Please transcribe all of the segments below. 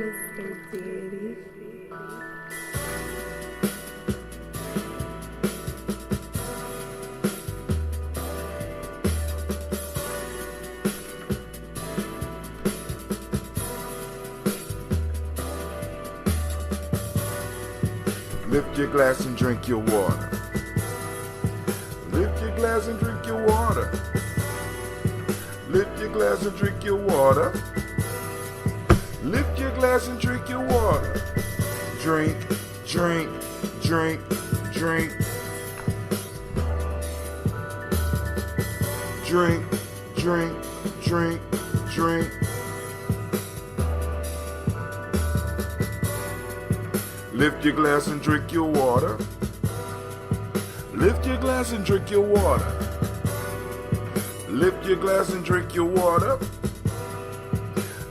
Mr. Diddy. Lift your glass and drink your water. Lift your glass and drink your water. Lift your glass and drink your water. Lift your glass and drink your water. Drink, drink, drink, drink. Drink, drink, drink, drink. Lift your glass and drink your water. Lift your glass and drink your water. Lift your glass and drink your water.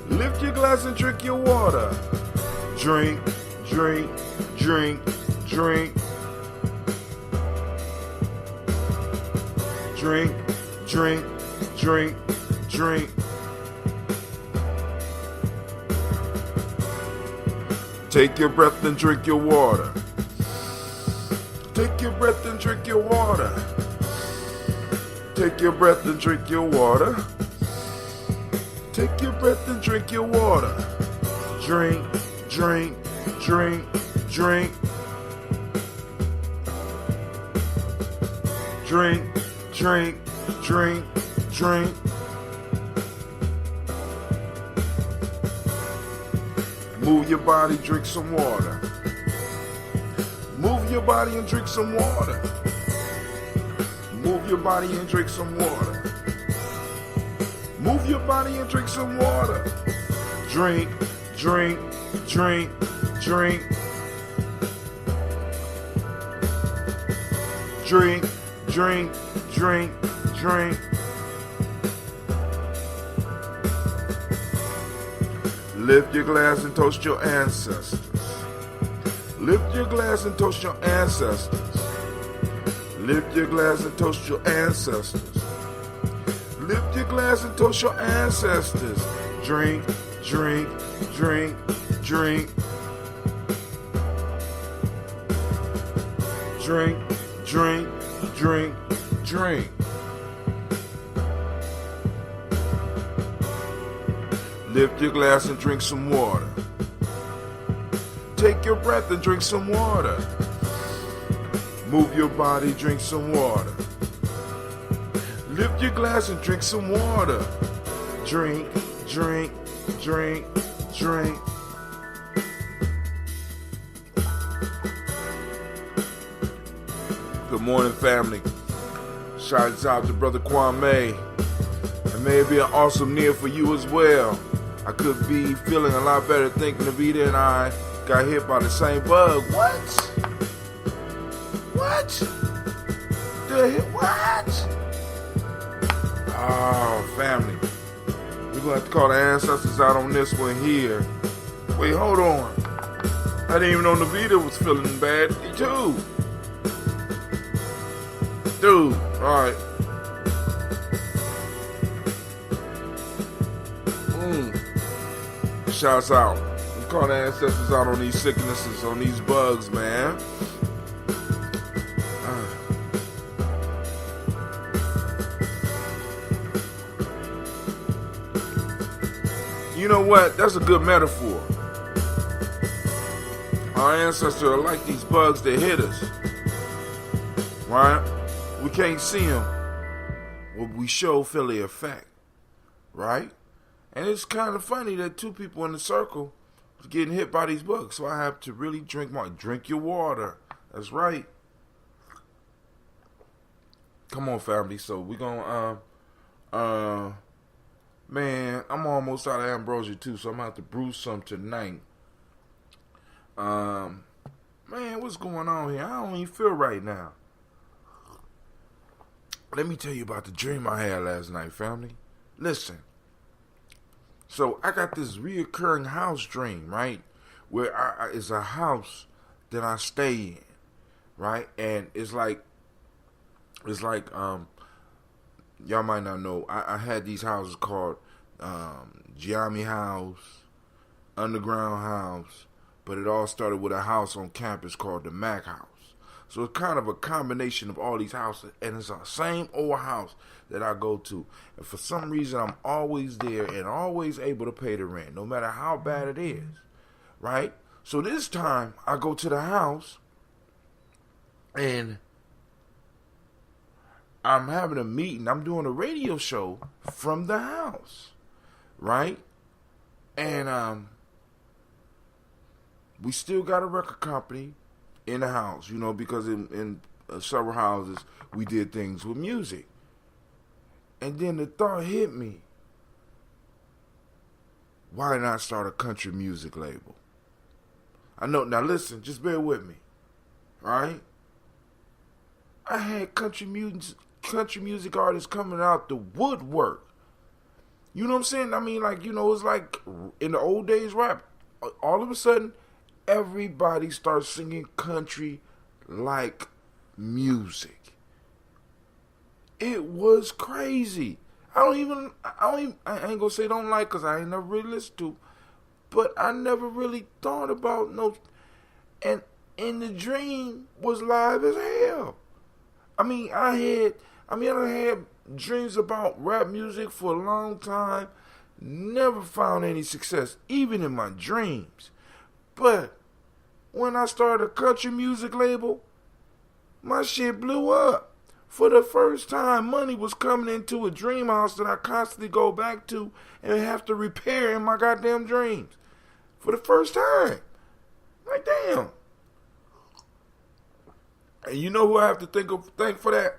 Lift your glass and drink your water. Drink, drink, drink, drink. Drink, drink, drink, drink. Take your breath and drink your water. Take your breath and drink your water. Take your breath and drink your water. Take your breath and drink your water. Drink, drink, drink, drink. Drink, drink, drink, drink. Move your body, drink some water. Move your body and drink some water. Move your body and drink some water. Move your body and drink some water. Drink, drink, drink, drink. Drink, drink, drink, drink. Lift your glass and toast your ancestors. Lift your glass and toast your ancestors. Lift your glass and toast your ancestors. Lift your glass and toast your ancestors. Drink, drink, drink, drink. Drink, drink, drink, drink. Lift your glass and drink some water. Take your breath and drink some water. Move your body, drink some water. Lift your glass and drink some water. Drink, drink, drink, drink. Good morning, family. Shouts out to Brother Gye-Nyame. And may it be an awesome year for you as well. I could be feeling a lot better thinking Avita and I got hit by the same bug. What? What? What? Oh, family. We're going to have to call the ancestors out on this one here. Wait, hold on. I didn't even know Navita was feeling bad. Too. Dude, alright. Shouts out. We call the ancestors out on these sicknesses, on these bugs, man. You know what? That's a good metaphor. Our ancestors are like these bugs that hit us. Right? We can't see them, but we sure feel the effect. Right? And it's kind of funny that two people in the circle are getting hit by these bugs. So I have to really drink your water. That's right. Come on, family. So we're going to, man, I'm almost out of ambrosia too. So I'm going to have to brew some tonight. Man, what's going on here? I don't even feel right now. Let me tell you about the dream I had last night, family. Listen. So I got this reoccurring house dream, right? Where it's a house that I stay in, right? And it's like y'all might not know. I had these houses called Gye-Nyame house, underground house, but it all started with a house on campus called the Mac House. So it's kind of a combination of all these houses, and it's the same old house that I go to. And for some reason, I'm always there and always able to pay the rent, no matter how bad it is, right? So this time, I go to the house, and I'm having a meeting. I'm doing a radio show from the house, right? And we still got a record company in the house, because in several houses we did things with music. And then the thought hit me, why not start a country music label? I know, now listen, just bear with me, right? I had country music artists coming out the woodwork. You know what I'm saying? I mean, it's like in the old days rap, all of a sudden, everybody starts singing country like music. It was crazy. I ain't gonna say don't like, because I ain't never really listened to, but I never really thought about and the dream was live as hell. I had dreams about rap music for a long time, never found any success, even in my dreams. But when I started a country music label, my shit blew up. For the first time, money was coming into a dream house that I constantly go back to and have to repair in my goddamn dreams. For the first time. Like, damn. And you know who I have to thank for that?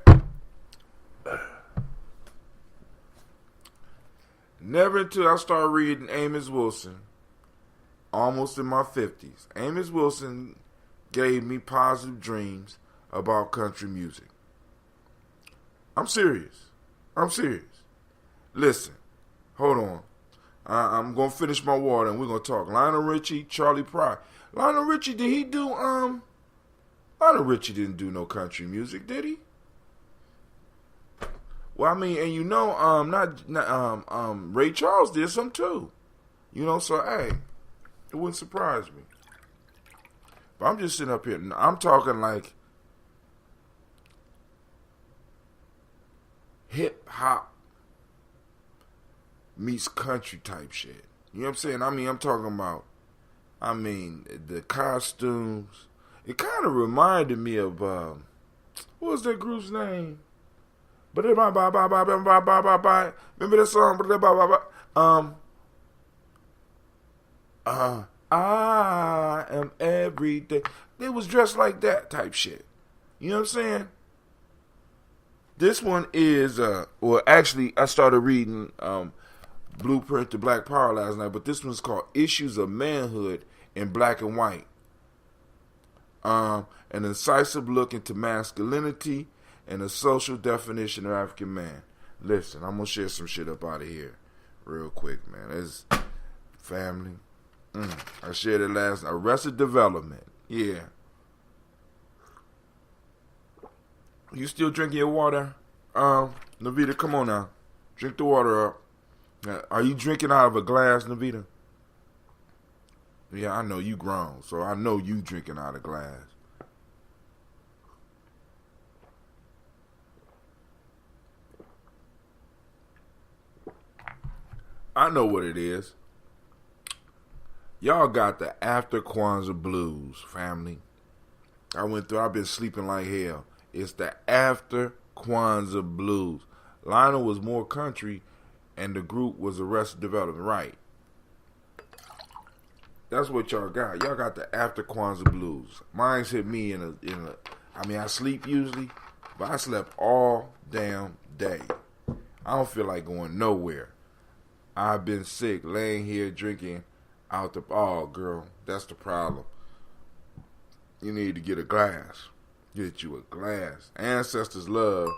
Never until I started reading Amos Wilson, almost in my 50s. Amos Wilson gave me positive dreams about country music. I'm serious. Listen, hold on. I'm going to finish my water and we're going to talk. Lionel Richie, Charlie Pride. Lionel Richie, did he do, Lionel Richie didn't do no country music, did he? Well, and Ray Charles did some too. So, hey, it wouldn't surprise me. But I'm just sitting up here. I'm talking like hip hop meets country type shit. You know what I'm saying? I'm talking about, the costumes. It kind of reminded me of, what was that group's name? Remember that song? I am every day. They was dressed like that type shit. You know what I'm saying? This one is, actually, I started reading Blueprint to Black Power last night, but this one's called Issues of Manhood in Black and White. An incisive look into masculinity and a social definition of African man. Listen, I'm going to share some shit up out of here real quick, man. It's family. I shared it last night. Arrested Development. Yeah. You still drinking your water? Navita, come on now. Drink the water up. Are you drinking out of a glass, Navita? Yeah, I know you grown, so I know you drinking out of glass. I know what it is. Y'all got the after Kwanzaa blues, family. I've been sleeping like hell. It's the after Kwanzaa blues. Lionel was more country, and the group was Arrested Development, right? That's what y'all got. Y'all got the after Kwanzaa blues. Mine's hit me I sleep usually, but I slept all damn day. I don't feel like going nowhere. I've been sick, laying here drinking out the... Oh, girl, that's the problem. You need to get a glass. Get you a glass. Ancestors love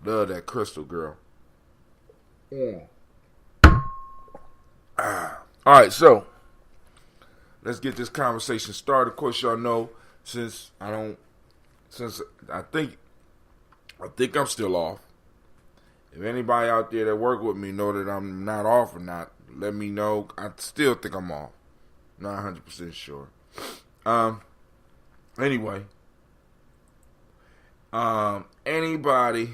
that crystal, girl. Yeah. All right, so let's get this conversation started. Of course, y'all know I think I'm still off. If anybody out there that work with me know that I'm not off or not, let me know. I still think I'm off. Not 100% sure. Anyway, anybody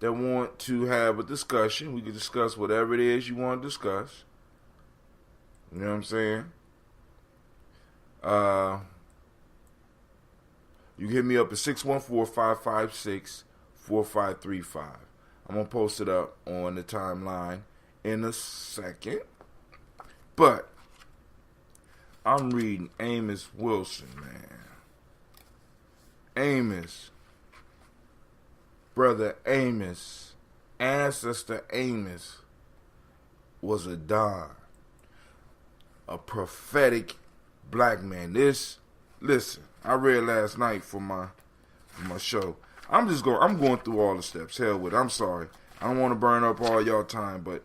that want to have a discussion, we can discuss whatever it is you want to discuss. You know what I'm saying? You can hit me up at 614-556-4535. I'm going to post it up on the timeline in a second. But I'm reading Amos Wilson, man. Amos. Brother Amos. Ancestor Amos was a Don. A prophetic black man. Listen, I read last night for my show. I'm going through all the steps. Hell with it. I'm sorry. I don't want to burn up all y'all time, but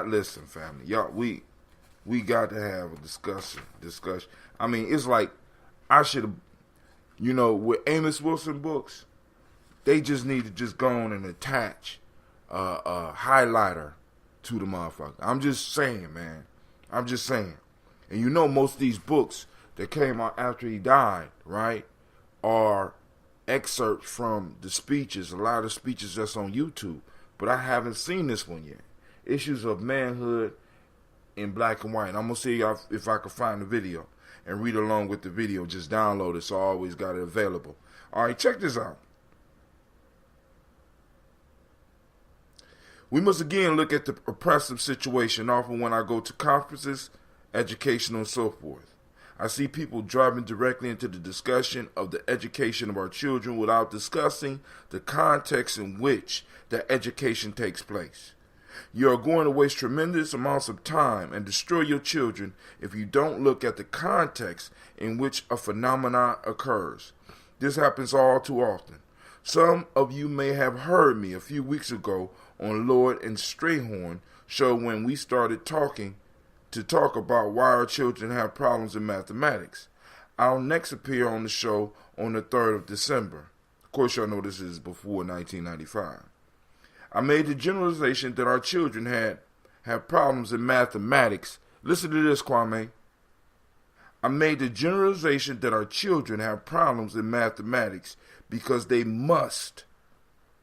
listen, family. Y'all, we got to have a discussion. I mean, it's like I should have, with Amos Wilson books, they just need to just go on and attach a highlighter to the motherfucker. I'm just saying, man. I'm just saying. And most of these books that came out after he died, right, are excerpts from the speeches, a lot of speeches that's on YouTube. But I haven't seen this one yet. Issues of Manhood in Black and White. I'm going to see if I can find the video and read along with the video. Just download it, so I always got it available. All right, check this out. We must again look at the oppressive situation often when I go to conferences, educational, and so forth. I see people driving directly into the discussion of the education of our children without discussing the context in which the education takes place. You are going to waste tremendous amounts of time and destroy your children if you don't look at the context in which a phenomenon occurs. This happens all too often. Some of you may have heard me a few weeks ago on Lord and Strayhorn show when we started talk about why our children have problems in mathematics. I'll next appear on the show on the 3rd of December. Of course, y'all know this is before 1995. I made the generalization that our children have problems in mathematics. Listen to this, Kwame. I made the generalization that our children have problems in mathematics because they must,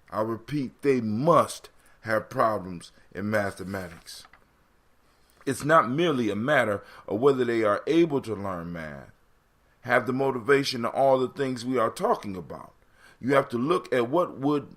I repeat, they must have problems in mathematics. It's not merely a matter of whether they are able to learn math, have the motivation to all the things we are talking about. You have to look at what would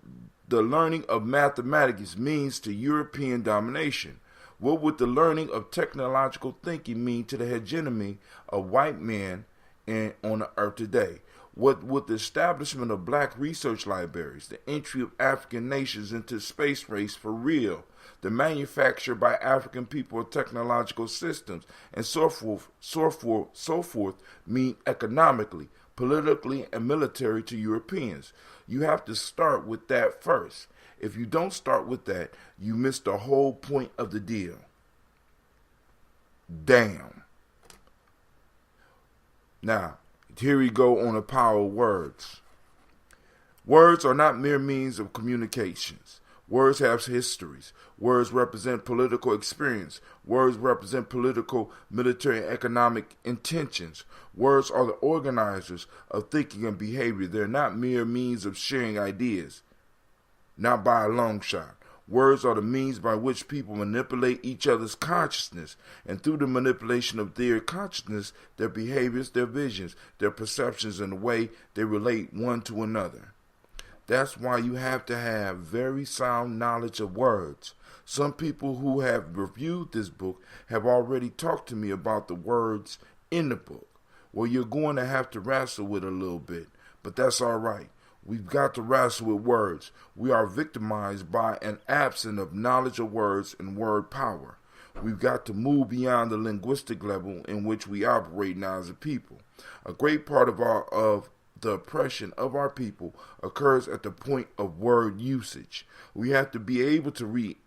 the learning of mathematics means to European domination. What would the learning of technological thinking mean to the hegemony of white men on the earth today? What would the establishment of black research libraries, the entry of African nations into space race for real, the manufacture by African people of technological systems, and so forth mean economically, politically, and military to Europeans? You have to start with that first. If you don't start with that, you miss the whole point of the deal. Damn. Now, here we go on the power of words. Words are not mere means of communications. Words have histories. Words represent political experience. Words represent political, military, and economic intentions. Words are the organizers of thinking and behavior. They're not mere means of sharing ideas. Not by a long shot. Words are the means by which people manipulate each other's consciousness, and through the manipulation of their consciousness, their behaviors, their visions, their perceptions, and the way they relate one to another. That's why you have to have very sound knowledge of words. Some people who have reviewed this book have already talked to me about the words in the book. Well, you're going to have to wrestle with it a little bit, but that's all right. We've got to wrestle with words. We are victimized by an absence of knowledge of words and word power. We've got to move beyond the linguistic level in which we operate now as a people. A great part of the oppression of our people occurs at the point of word usage. We have to be able to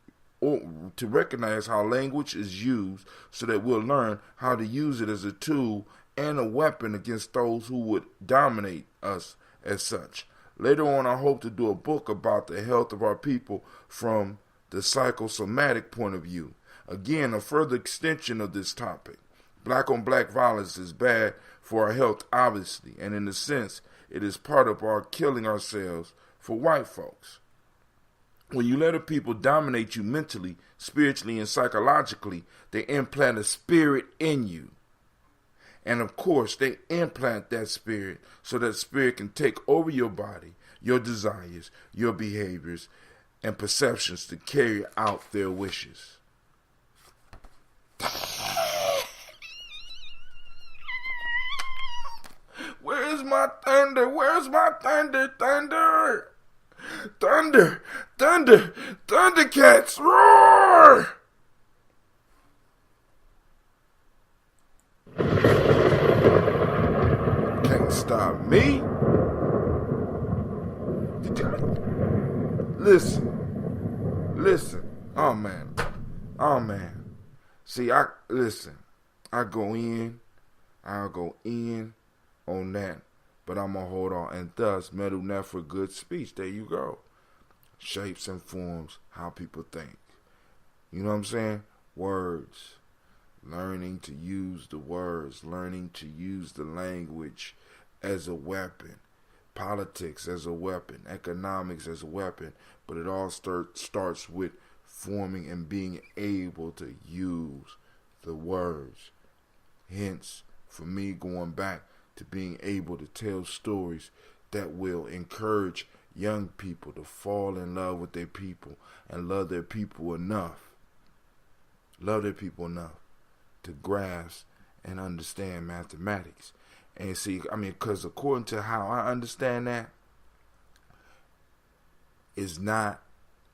recognize how language is used so that we'll learn how to use it as a tool and a weapon against those who would dominate us as such. Later on, I hope to do a book about the health of our people from the psychosomatic point of view. Again, a further extension of this topic. Black on black violence is bad for our health, obviously, and in a sense, it is part of our killing ourselves for white folks. When you let a people dominate you mentally, spiritually, and psychologically, they implant a spirit in you. And of course, they implant that spirit so that spirit can take over your body, your desires, your behaviors, and perceptions to carry out their wishes. Where's my thunder? Where's my thunder? Thunder! Thunder! Thunder! Thundercats! Roar! Can't stop me. Listen. Oh man. See, I'll go in on that, but I'm gonna hold on. And thus, metal net for good speech. There you go. Shapes and forms how people think. You know what I'm saying? Words. Learning to use the words. Learning to use the language as a weapon. Politics as a weapon. Economics as a weapon. But it all starts with forming and being able to use the words. Hence, for me, going back to being able to tell stories that will encourage young people to fall in love with their people and love their people enough to grasp and understand mathematics. And see, because according to how I understand that, it's not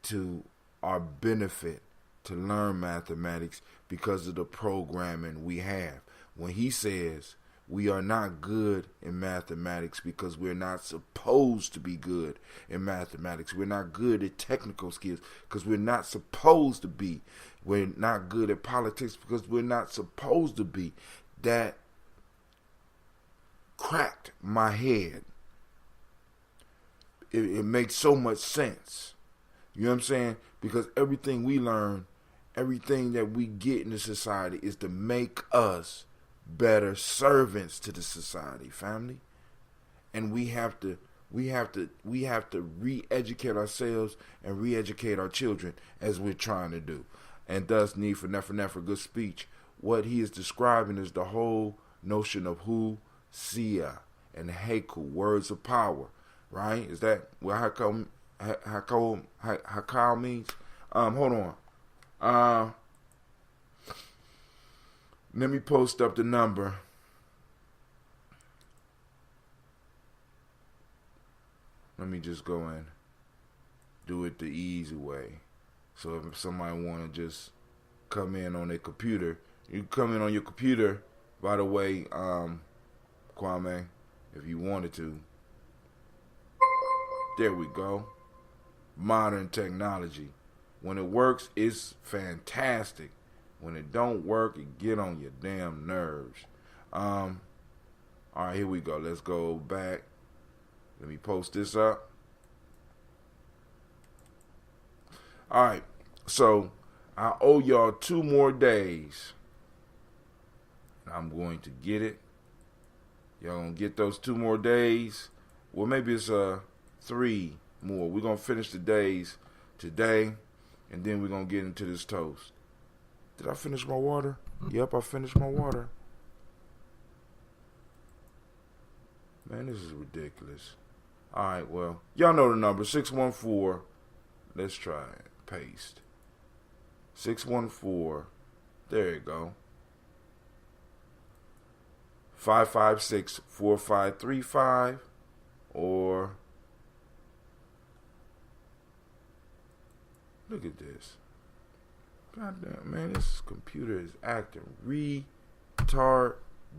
to our benefit to learn mathematics because of the programming we have. When he says we are not good in mathematics because we're not supposed to be good in mathematics. We're not good at technical skills because we're not supposed to be. We're not good at politics because we're not supposed to be. That cracked my head. It makes so much sense. You know what I'm saying? Because everything we learn, everything that we get in the society is to make us better servants to the society, family. And we have to re-educate ourselves and re-educate our children as we're trying to do. And thus need for never good speech. What he is describing is the whole notion of Sia and Heiku, words of power, right? Is that what Hakao means? Hold on. Let me post up the number. Let me just go and do it the easy way. So if somebody want to just come in on their computer, you come in on your computer, by the way, Kwame, if you wanted to. There we go. Modern technology. When it works, it's fantastic. When it don't work, it get on your damn nerves. All right, here we go. Let's go back. Let me post this up. All right, so I owe y'all 2 more days. I'm going to get it. Y'all gonna get those 2 more days. Well, maybe it's 3 more. We're gonna finish the days today, and then we're gonna get into this toast. Did I finish my water? Yep, I finished my water. Man, this is ridiculous. All right, well, y'all know the number, 614. Let's try it. Paste. 614. There you go. 556-4535 or look at this. Goddamn, man, this computer is acting retard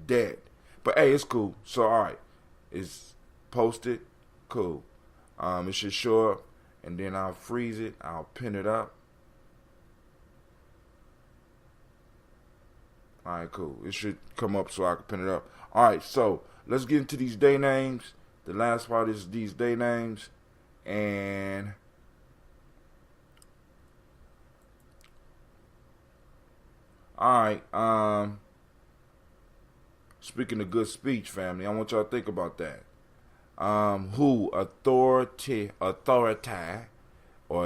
dead. But hey, it's cool. So all right, it's posted. Cool. It should show up, and then I'll freeze it. I'll pin it up. All right, cool. It should come up so I can pin it up. All right, so let's get into these day names. the last part is these day names. And alright, speaking of good speech, family, I want y'all to think about that. Who, authority, or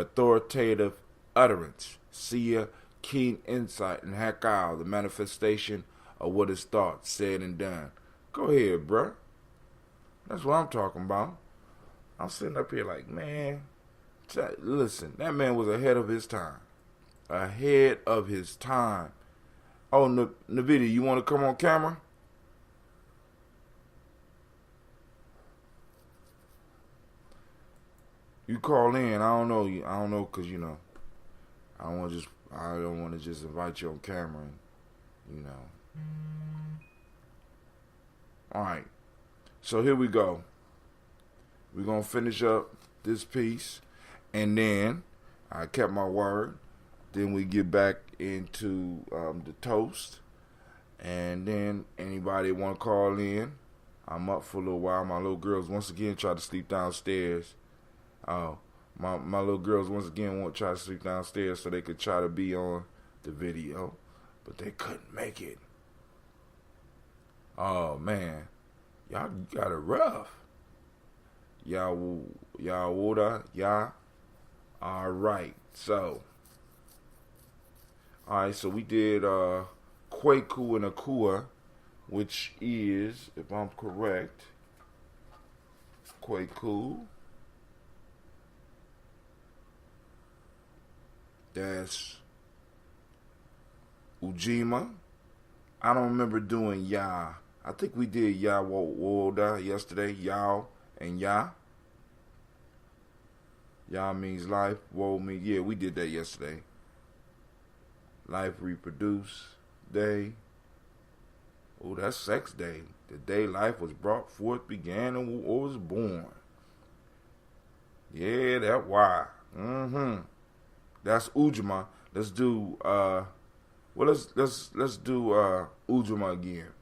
authoritative utterance, seer, keen insight, and hakal, the manifestation of what is thought, said, and done. Go ahead, bruh. That's what I'm talking about. I'm sitting up here like, man, listen, that man was ahead of his time. Ahead of his time. Oh, Nvidia, you want to come on camera? You call in. I don't know, cause I don't want to just invite you on camera. And, All right. So here we go. We're gonna finish up this piece, and then I kept my word. Then we get back into the toast, and then anybody want to call in, I'm up for a little while. My little girls once again try to sleep downstairs. My little girls once again want to try to sleep downstairs so they could try to be on the video, but they couldn't make it. Oh man, y'all got it rough. Y'all woulda, yeah. All right, so we did Kwaku and Akua, which is, if I'm correct, Kwaku. That's Ujima. I don't remember doing Ya. I think we did Ya Woda yesterday. Yao and Ya. Ya means life. Wo means, yeah, we did that yesterday. Life reproduce day. Oh, that's sex day. The day life was brought forth, began, and was born. Yeah, that why. That's Ujima. Let's do let's do Ujima again.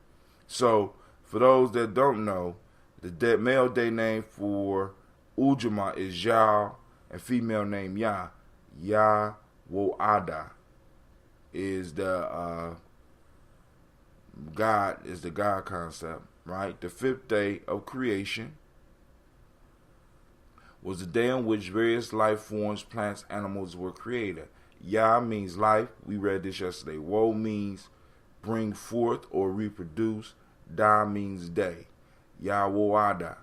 So for those that don't know, the male day name for Ujima is Yao, and female name Ya. Ya Woada is the God, is the God concept, right? The fifth day of creation was the day on which various life forms, plants, animals were created. Ya means life. We read this yesterday. Wo means bring forth or reproduce. Da means day. Ya Woada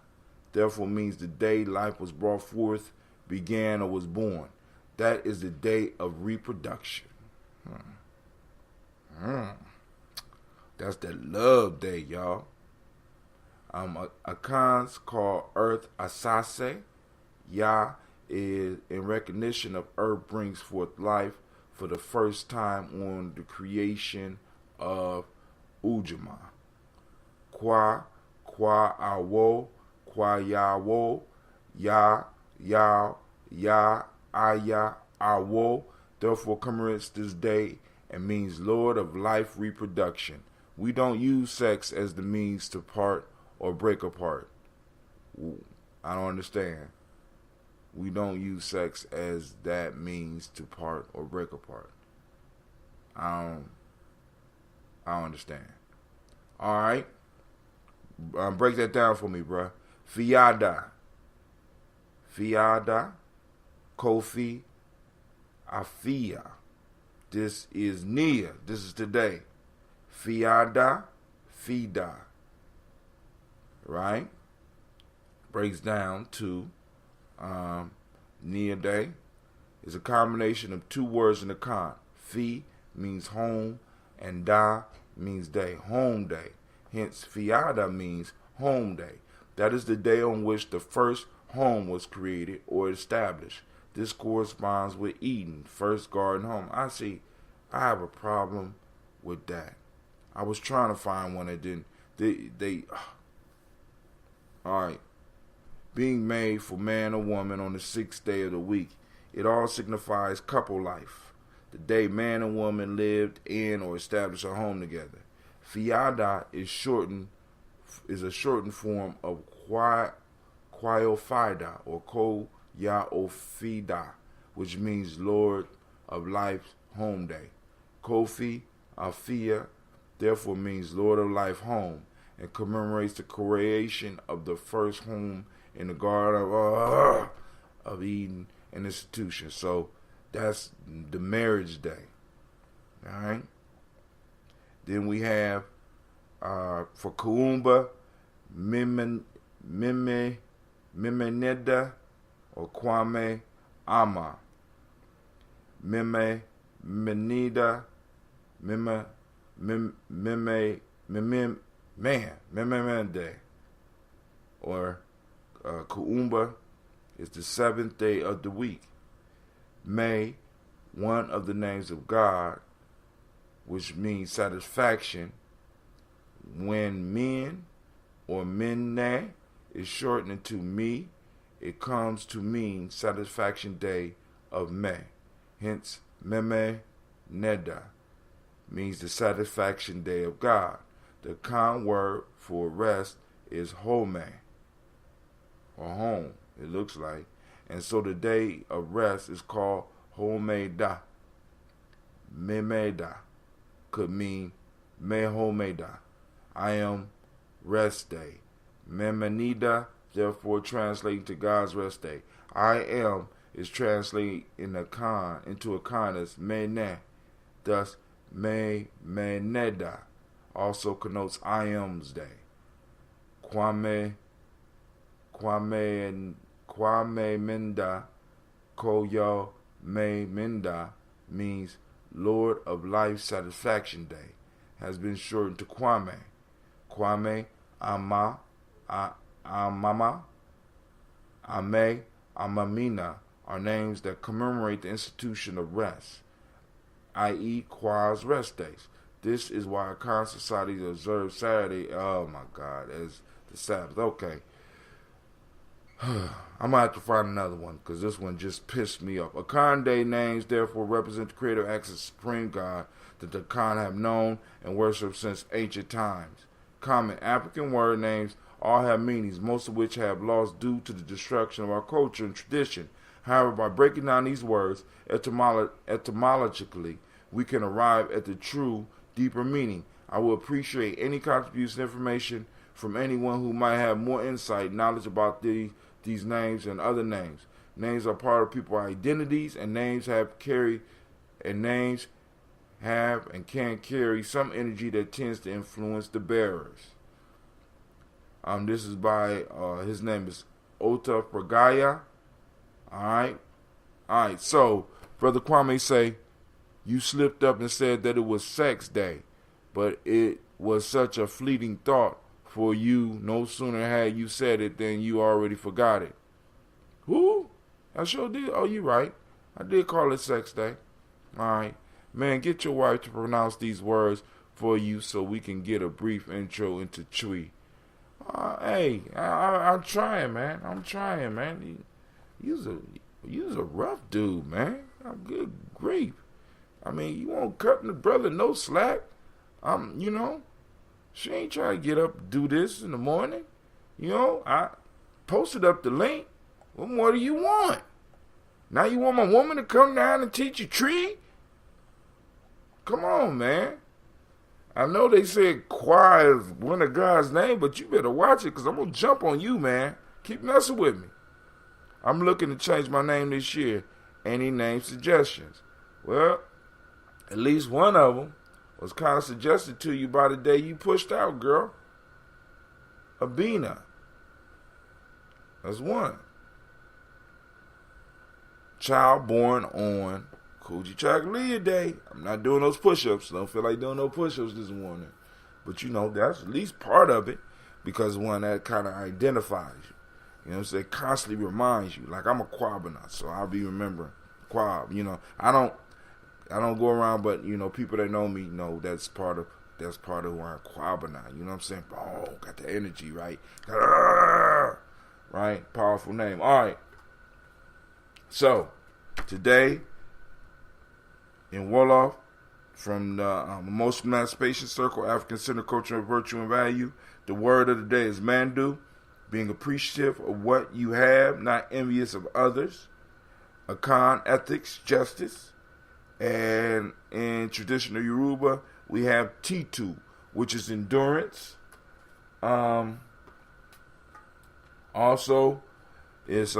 therefore means the day life was brought forth, began, or was born. That is the day of reproduction. That's the love day, y'all. Akans called Earth Asase. Ya is in recognition of Earth brings forth life for the first time on the creation of Ujima. Kwa awo, kwa yawo, ya, aya, awo. Therefore commemorates this day and means Lord of life reproduction. We don't use sex as the means to part or break apart. I don't understand. We don't use sex as that means to part or break apart. I don't understand. All right. Break that down for me, bruh. Fiada, Kofi, Afia. This is Nia. This is today. Fiada, Fida. Right? Breaks down to Nia Day is a combination of two words in the Khan. Fi means home and Da means day. Home day. Hence, Fiada means home day. That is the day on which the first home was created or established. This corresponds with Eden, first garden home. I have a problem with that. I was trying to find one that didn't. All right. Being made for man or woman on the sixth day of the week. It all signifies couple life. The day man and woman lived in or established a home together. Fiada is a shortened form of Quayophida or Koyaofida, which means Lord of Life's home day. Kofi Afia therefore means Lord of Life home and commemorates the creation of the first home in the Garden of Eden and institution. So that's the marriage day. Alright? Then we have for Kuumba, Mimeneda or Kwame Ama. Menida, Memende, or Kuumba is the seventh day of the week. May, one of the names of God, which means satisfaction. When men or menne is shortened into me, it comes to mean satisfaction day of May. Hence, Meme Neda means the satisfaction day of God. The Khan word for rest is home, or home, it looks like. And so the day of rest is called Homeda. Memeda could mean Mehomeda. I am rest day. Memenida, therefore translating to God's rest day. I am is translated into a Khan as Mene. Thus, Meneda also connotes I am's day. Kwame Minda Koyo Me Minda means Lord of Life Satisfaction Day, has been shortened to Kwame. Kwame Amama, Ame, Amamina are names that commemorate the institution of rest, i.e. Kwa's rest days. This is why Khan societies observe Saturday, oh my God, as the Sabbath. Okay. I'm going to have to find another one because this one just pissed me off. Akan Day names therefore represent the creative acts of supreme God that the Akan have known and worshipped since ancient times. Common African word names all have meanings, most of which have lost due to the destruction of our culture and tradition. However, by breaking down these words etymologically, we can arrive at the true, deeper meaning. I will appreciate any contribution information from anyone who might have more insight, knowledge about these names and other names. Names are part of people's identities, and names have and can carry some energy that tends to influence the bearers. This is by his name is Ota Pragaya. Alright. So Brother Kwame say, you slipped up and said that it was sex day, but it was such a fleeting thought for you. No sooner had you said it than you already forgot it. Who? I sure did. Oh, you right. I did call it sex day. Alright. Man, get your wife to pronounce these words for you so we can get a brief intro into Chui. Hey, I'm trying, man. You's a rough dude, man. Good grief. I mean, you won't cut the brother no slack. She ain't trying to get up and do this in the morning. I posted up the link. What more do you want? Now you want my woman to come down and teach you tree? Come on, man. I know they said choir is one of God's name, but you better watch it because I'm going to jump on you, man. Keep messing with me. I'm looking to change my name this year. Any name suggestions? Well, at least one of them was kind of suggested to you by the day you pushed out, girl. Abina. That's one. Child born on Kuji Chakalia Day. I'm not doing those push-ups. Don't feel like doing no push-ups this morning. But that's at least part of it because one that kind of identifies you. You know what I'm saying? Constantly reminds you. Like I'm a Quabana, so I'll be remembering Quab. I don't go around, but people that know me know that's part of who I'm Quabana. You know what I'm saying? Oh, got the energy, right? Right? Powerful name. All right. So today in Wolof, from the Emotional Emancipation Circle, African Center Culture of Virtue and Value, the word of the day is Mandu. being appreciative of what you have, not envious of others. Akan, ethics, justice. And in traditional Yoruba, we have Titu, which is endurance. Also is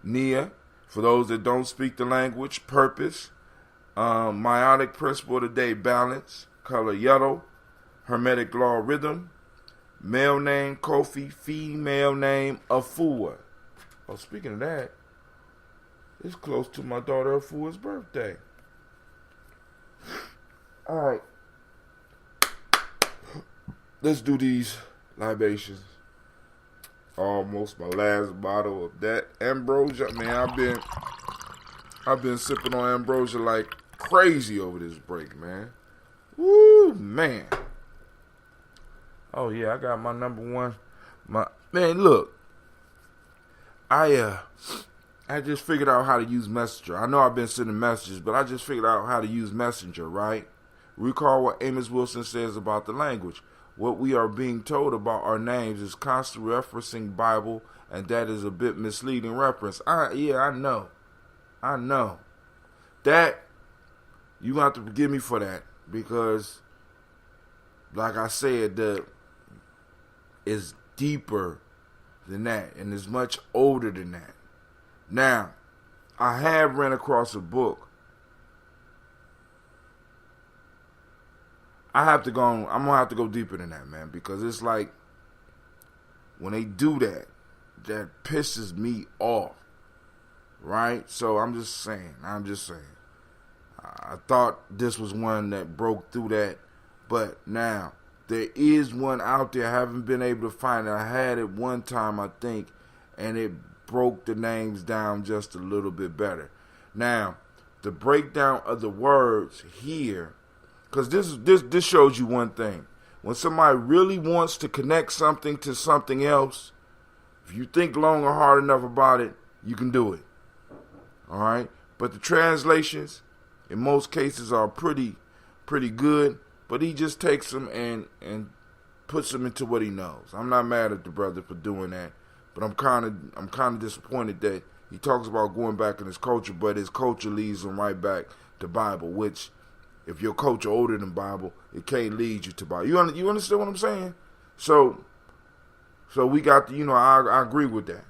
Nia, for those that don't speak the language, purpose. Meiotic principle of the day, balance. Color yellow. Hermetic law, rhythm. Male name, Kofi. Female name, Afua. Oh, speaking of that, it's close to my daughter Afua's birthday. Alright. Let's do these libations. Almost my last bottle of that ambrosia. Man, I've been sipping on ambrosia like crazy over this break, man. Woo, man. Oh yeah, I got my number one. Man, look. I just figured out how to use Messenger. I know I've been sending messages, but I just figured out how to use Messenger, right? Recall what Amos Wilson says about the language. What we are being told about our names is constantly referencing Bible, and that is a bit misleading reference. I know. That, you have to forgive me for that, because, like I said, it's deeper than that, and it's much older than that. Now, I have ran across a book. I'm gonna have to go deeper than that, man, because it's like when they do that, that pisses me off, right? So I'm just saying. I thought this was one that broke through that, but now there is one out there. I haven't been able to find it. I had it one time, I think, and it broke the names down just a little bit better. Now, the breakdown of the words here, because this shows you one thing. When somebody really wants to connect something to something else, if you think long or hard enough about it, you can do it. All right? But the translations, in most cases, are pretty good. But he just takes them and puts them into what he knows. I'm not mad at the brother for doing that. But I'm kind of disappointed that he talks about going back in his culture, but his culture leads him right back to Bible, which, if your culture older than Bible, it can't lead you to Bible. You understand what I'm saying? So we got I agree with that.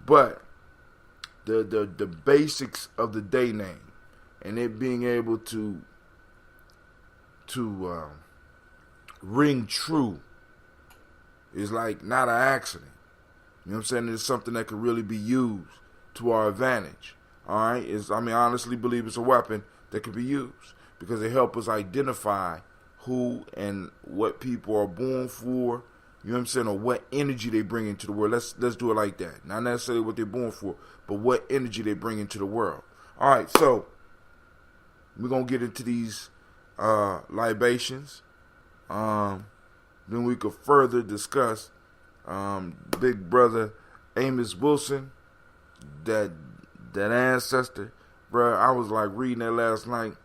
But the basics of the day name and it being able to ring true is like not an accident. You know what I'm saying? It's something that could really be used to our advantage. All right? I honestly believe it's a weapon that could be used, because it helps us identify who and what people are born for, you know what I'm saying, or what energy they bring into the world. Let's do it like that. Not necessarily what they're born for, but what energy they bring into the world. All right, so we're going to get into these libations. Then we could further discuss big brother Amos Wilson, that ancestor. Bruh, I was like reading that last night.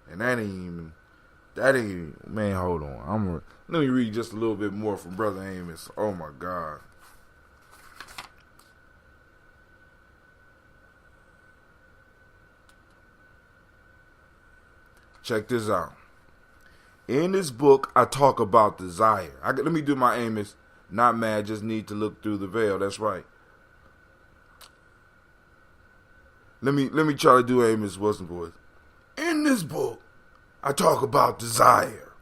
And that ain't man, hold on. Let me read just a little bit more from Brother Amos. Oh my God. Check this out. In this book, I talk about desire. Let me do my Amos. Not mad, just need to look through the veil. That's right. Let me try to do Amos Wilson voice. In this book, I talk about desire.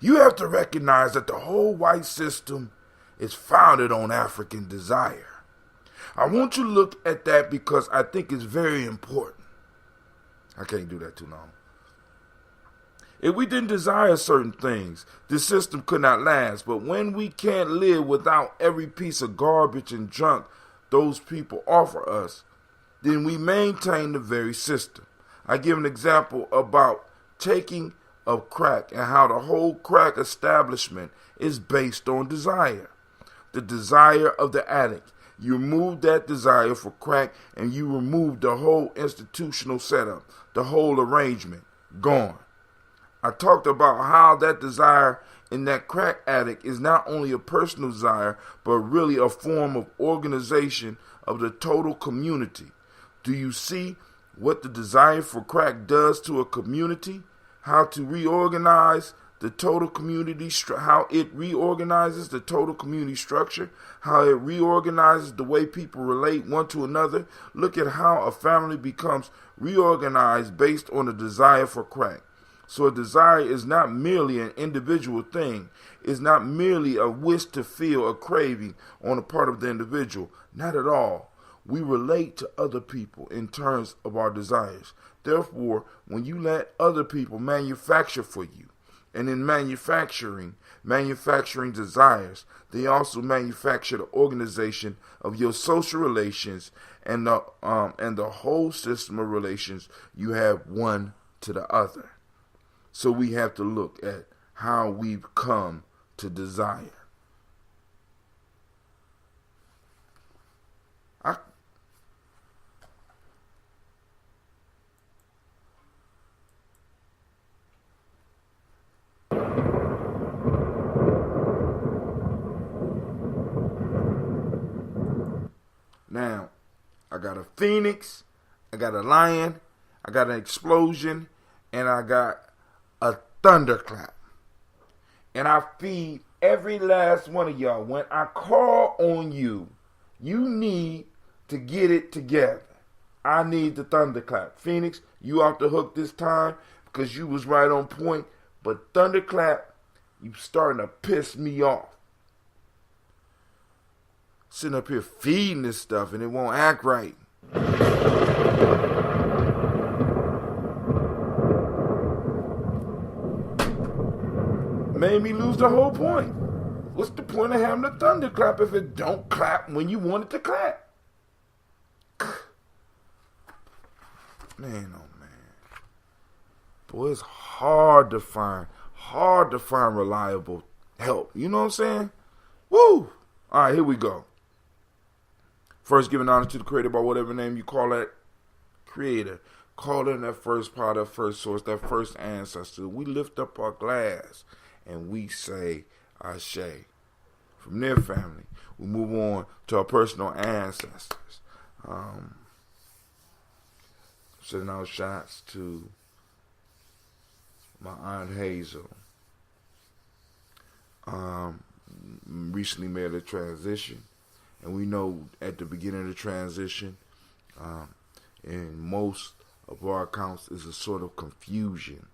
You have to recognize that the whole white system is founded on African desire. I want you to look at that because I think it's very important. I can't do that too long. If we didn't desire certain things, this system could not last. But when we can't live without every piece of garbage and junk those people offer us, then we maintain the very system. I give an example about taking of crack and how the whole crack establishment is based on desire. The desire of the addict. You remove that desire for crack and you remove the whole institutional setup, the whole arrangement. Gone. I talked about how that desire in that crack addict is not only a personal desire, but really a form of organization of the total community. Do you see what the desire for crack does to a community? How to reorganize the total community, how it reorganizes the total community structure, how it reorganizes the way people relate one to another. Look at how a family becomes reorganized based on a desire for crack. So a desire is not merely an individual thing. It's not merely a wish to feel a craving on the part of the individual. Not at all. We relate to other people in terms of our desires. Therefore, when you let other people manufacture for you, and in manufacturing desires, they also manufacture the organization of your social relations and the whole system of relations you have one to the other. So we have to look at how we've come to desire. Now, I got a phoenix, I got a lion, I got an explosion, and I got a thunderclap. And I feed every last one of y'all. When I call on you, you need to get it together. I need the thunderclap. Phoenix, you off the hook this time because you was right on point. But thunderclap, you starting to piss me off. Sitting up here feeding this stuff and it won't act right. Made me lose the whole point. What's the point of having a thunderclap if it don't clap when you want it to clap? Man, oh man. Boy, it's hard to find reliable help. You know what I'm saying? Woo! All right, here we go. First, giving honor to the creator by whatever name you call that creator. Call in that first part, that first source, that first ancestor. We lift up our glass and we say Ashe. From their family, we move on to our personal ancestors. Sending out shots to my Aunt Hazel. Recently made a transition. And we know at the beginning of the transition, in most of our accounts, is a sort of confusion.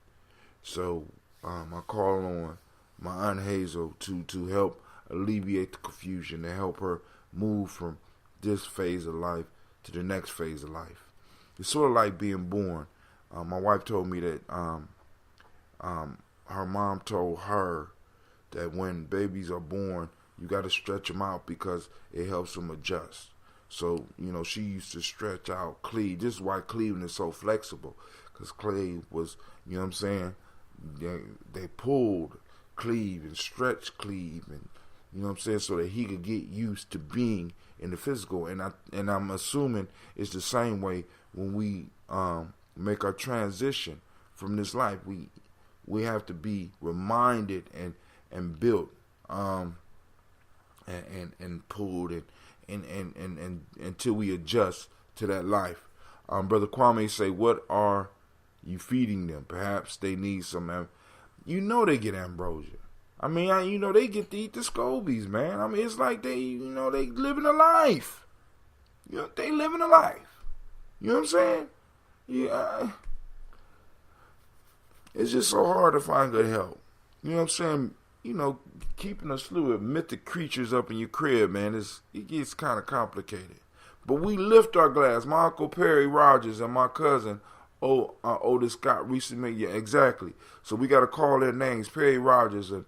So I call on my Aunt Hazel to help alleviate the confusion, to help her move from this phase of life to the next phase of life. It's sort of like being born. My wife told me that her mom told her that when babies are born, you got to stretch them out because it helps them adjust. So, she used to stretch out Cleve. This is why Cleveland is so flexible. Because Cleve was, they pulled Cleve and stretched Cleve and, so that he could get used to being in the physical. And I'm assuming it's the same way when we make our transition from this life. We have to be reminded and built and pulled and until we adjust to that life. Brother Kwame say, what are you feeding them? Perhaps they need some. They get ambrosia. They get to eat the scobies, man. It's like they living a life. They living a life. You know what I'm saying? Yeah. It's just so hard to find good help. You know what I'm saying? Keeping a slew of mythic creatures up in your crib, man, it gets kind of complicated. But we lift our glass. My Uncle Perry Rogers and my cousin, Otis Scott, recently, yeah, exactly. So we got to call their names, Perry Rogers and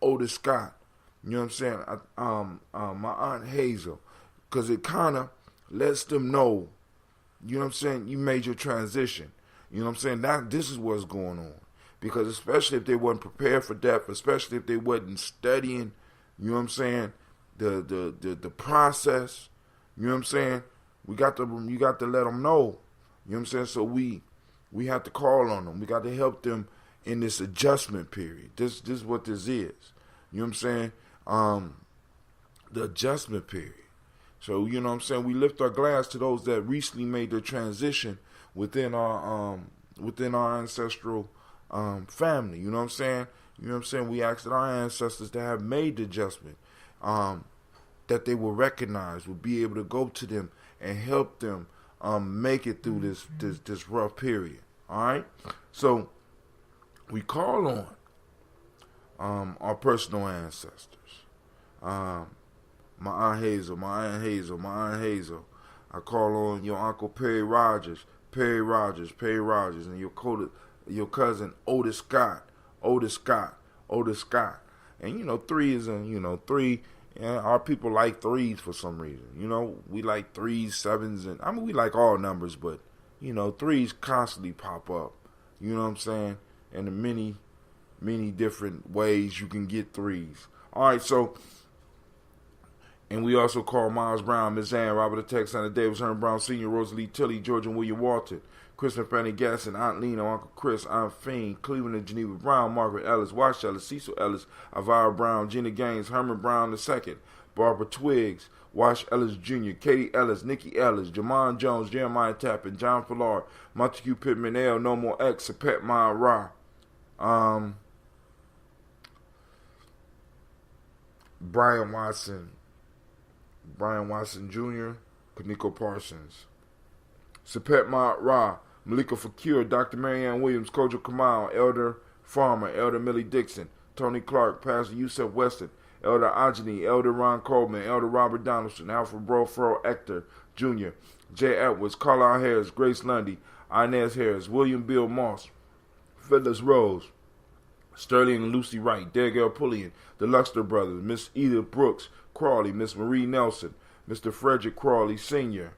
Otis Scott. You know what I'm saying? My Aunt Hazel, because it kind of lets them know, you know what I'm saying, you made your transition. You know what I'm saying? This is what's going on. Because especially if they wasn't prepared for death, especially if they wasn't studying, you know what I'm saying, the process, you know what I'm saying, you got to let them know, you know what I'm saying, so we We have to call on them. We got to help them in this adjustment period. This is what this is. You know what I'm saying? The adjustment period. So, you know what I'm saying? We lift our glass to those that recently made their transition within our ancestral family. You know what I'm saying? You know what I'm saying? We asked that our ancestors that have made the adjustment, that they will recognize, will be able to go to them and help them make it through this rough period. All right? So we call on our personal ancestors. My Aunt Hazel, my Aunt Hazel, my Aunt Hazel. I call on your Uncle Perry Rogers, and your cousin Otis Scott. And, you know, three is three. And our people like threes for some reason. You know, we like threes, sevens, and I mean, we like all numbers, but, you know, threes constantly pop up. You know what I'm saying? And the many different ways you can get threes. All right, so, and we also call Miles Brown, Miss Ann, Robert the Tex, Santa Davis, Herman Brown Sr., Rosalie Tilly, George and William Walton, Chris and Fanny Gasson, Aunt Lena, Uncle Chris, Aunt Fiend, Cleveland and Geneva Brown, Margaret Ellis, Wash Ellis, Cecil Ellis, Elvira Brown, Gina Gaines, Herman Brown II, Barbara Twiggs, Wash Ellis Jr., Katie Ellis, Nikki Ellis, Jamon Jones, Jeremiah Tappan, John Fallard, Montague Pittman L, No More X, Sapet Ma Ra, Brian Watson Jr., Kaniko Parsons, Sapet Ma Ra, Malika Fakir, Dr. Marianne Williams, Kojo Kamal, Elder Farmer, Elder Millie Dixon, Tony Clark, Pastor Yusef Weston, Elder Ajani, Elder Ron Coleman, Elder Robert Donaldson, Alfred Brofro Ector Jr., Jay Edwards, Carlisle Harris, Grace Lundy, Inez Harris, William Bill Moss, Phyllis Rose, Sterling and Lucy Wright, Dergale Pullian, the Luxter Brothers, Miss Edith Brooks Crawley, Miss Marie Nelson, Mr. Frederick Crawley Sr.,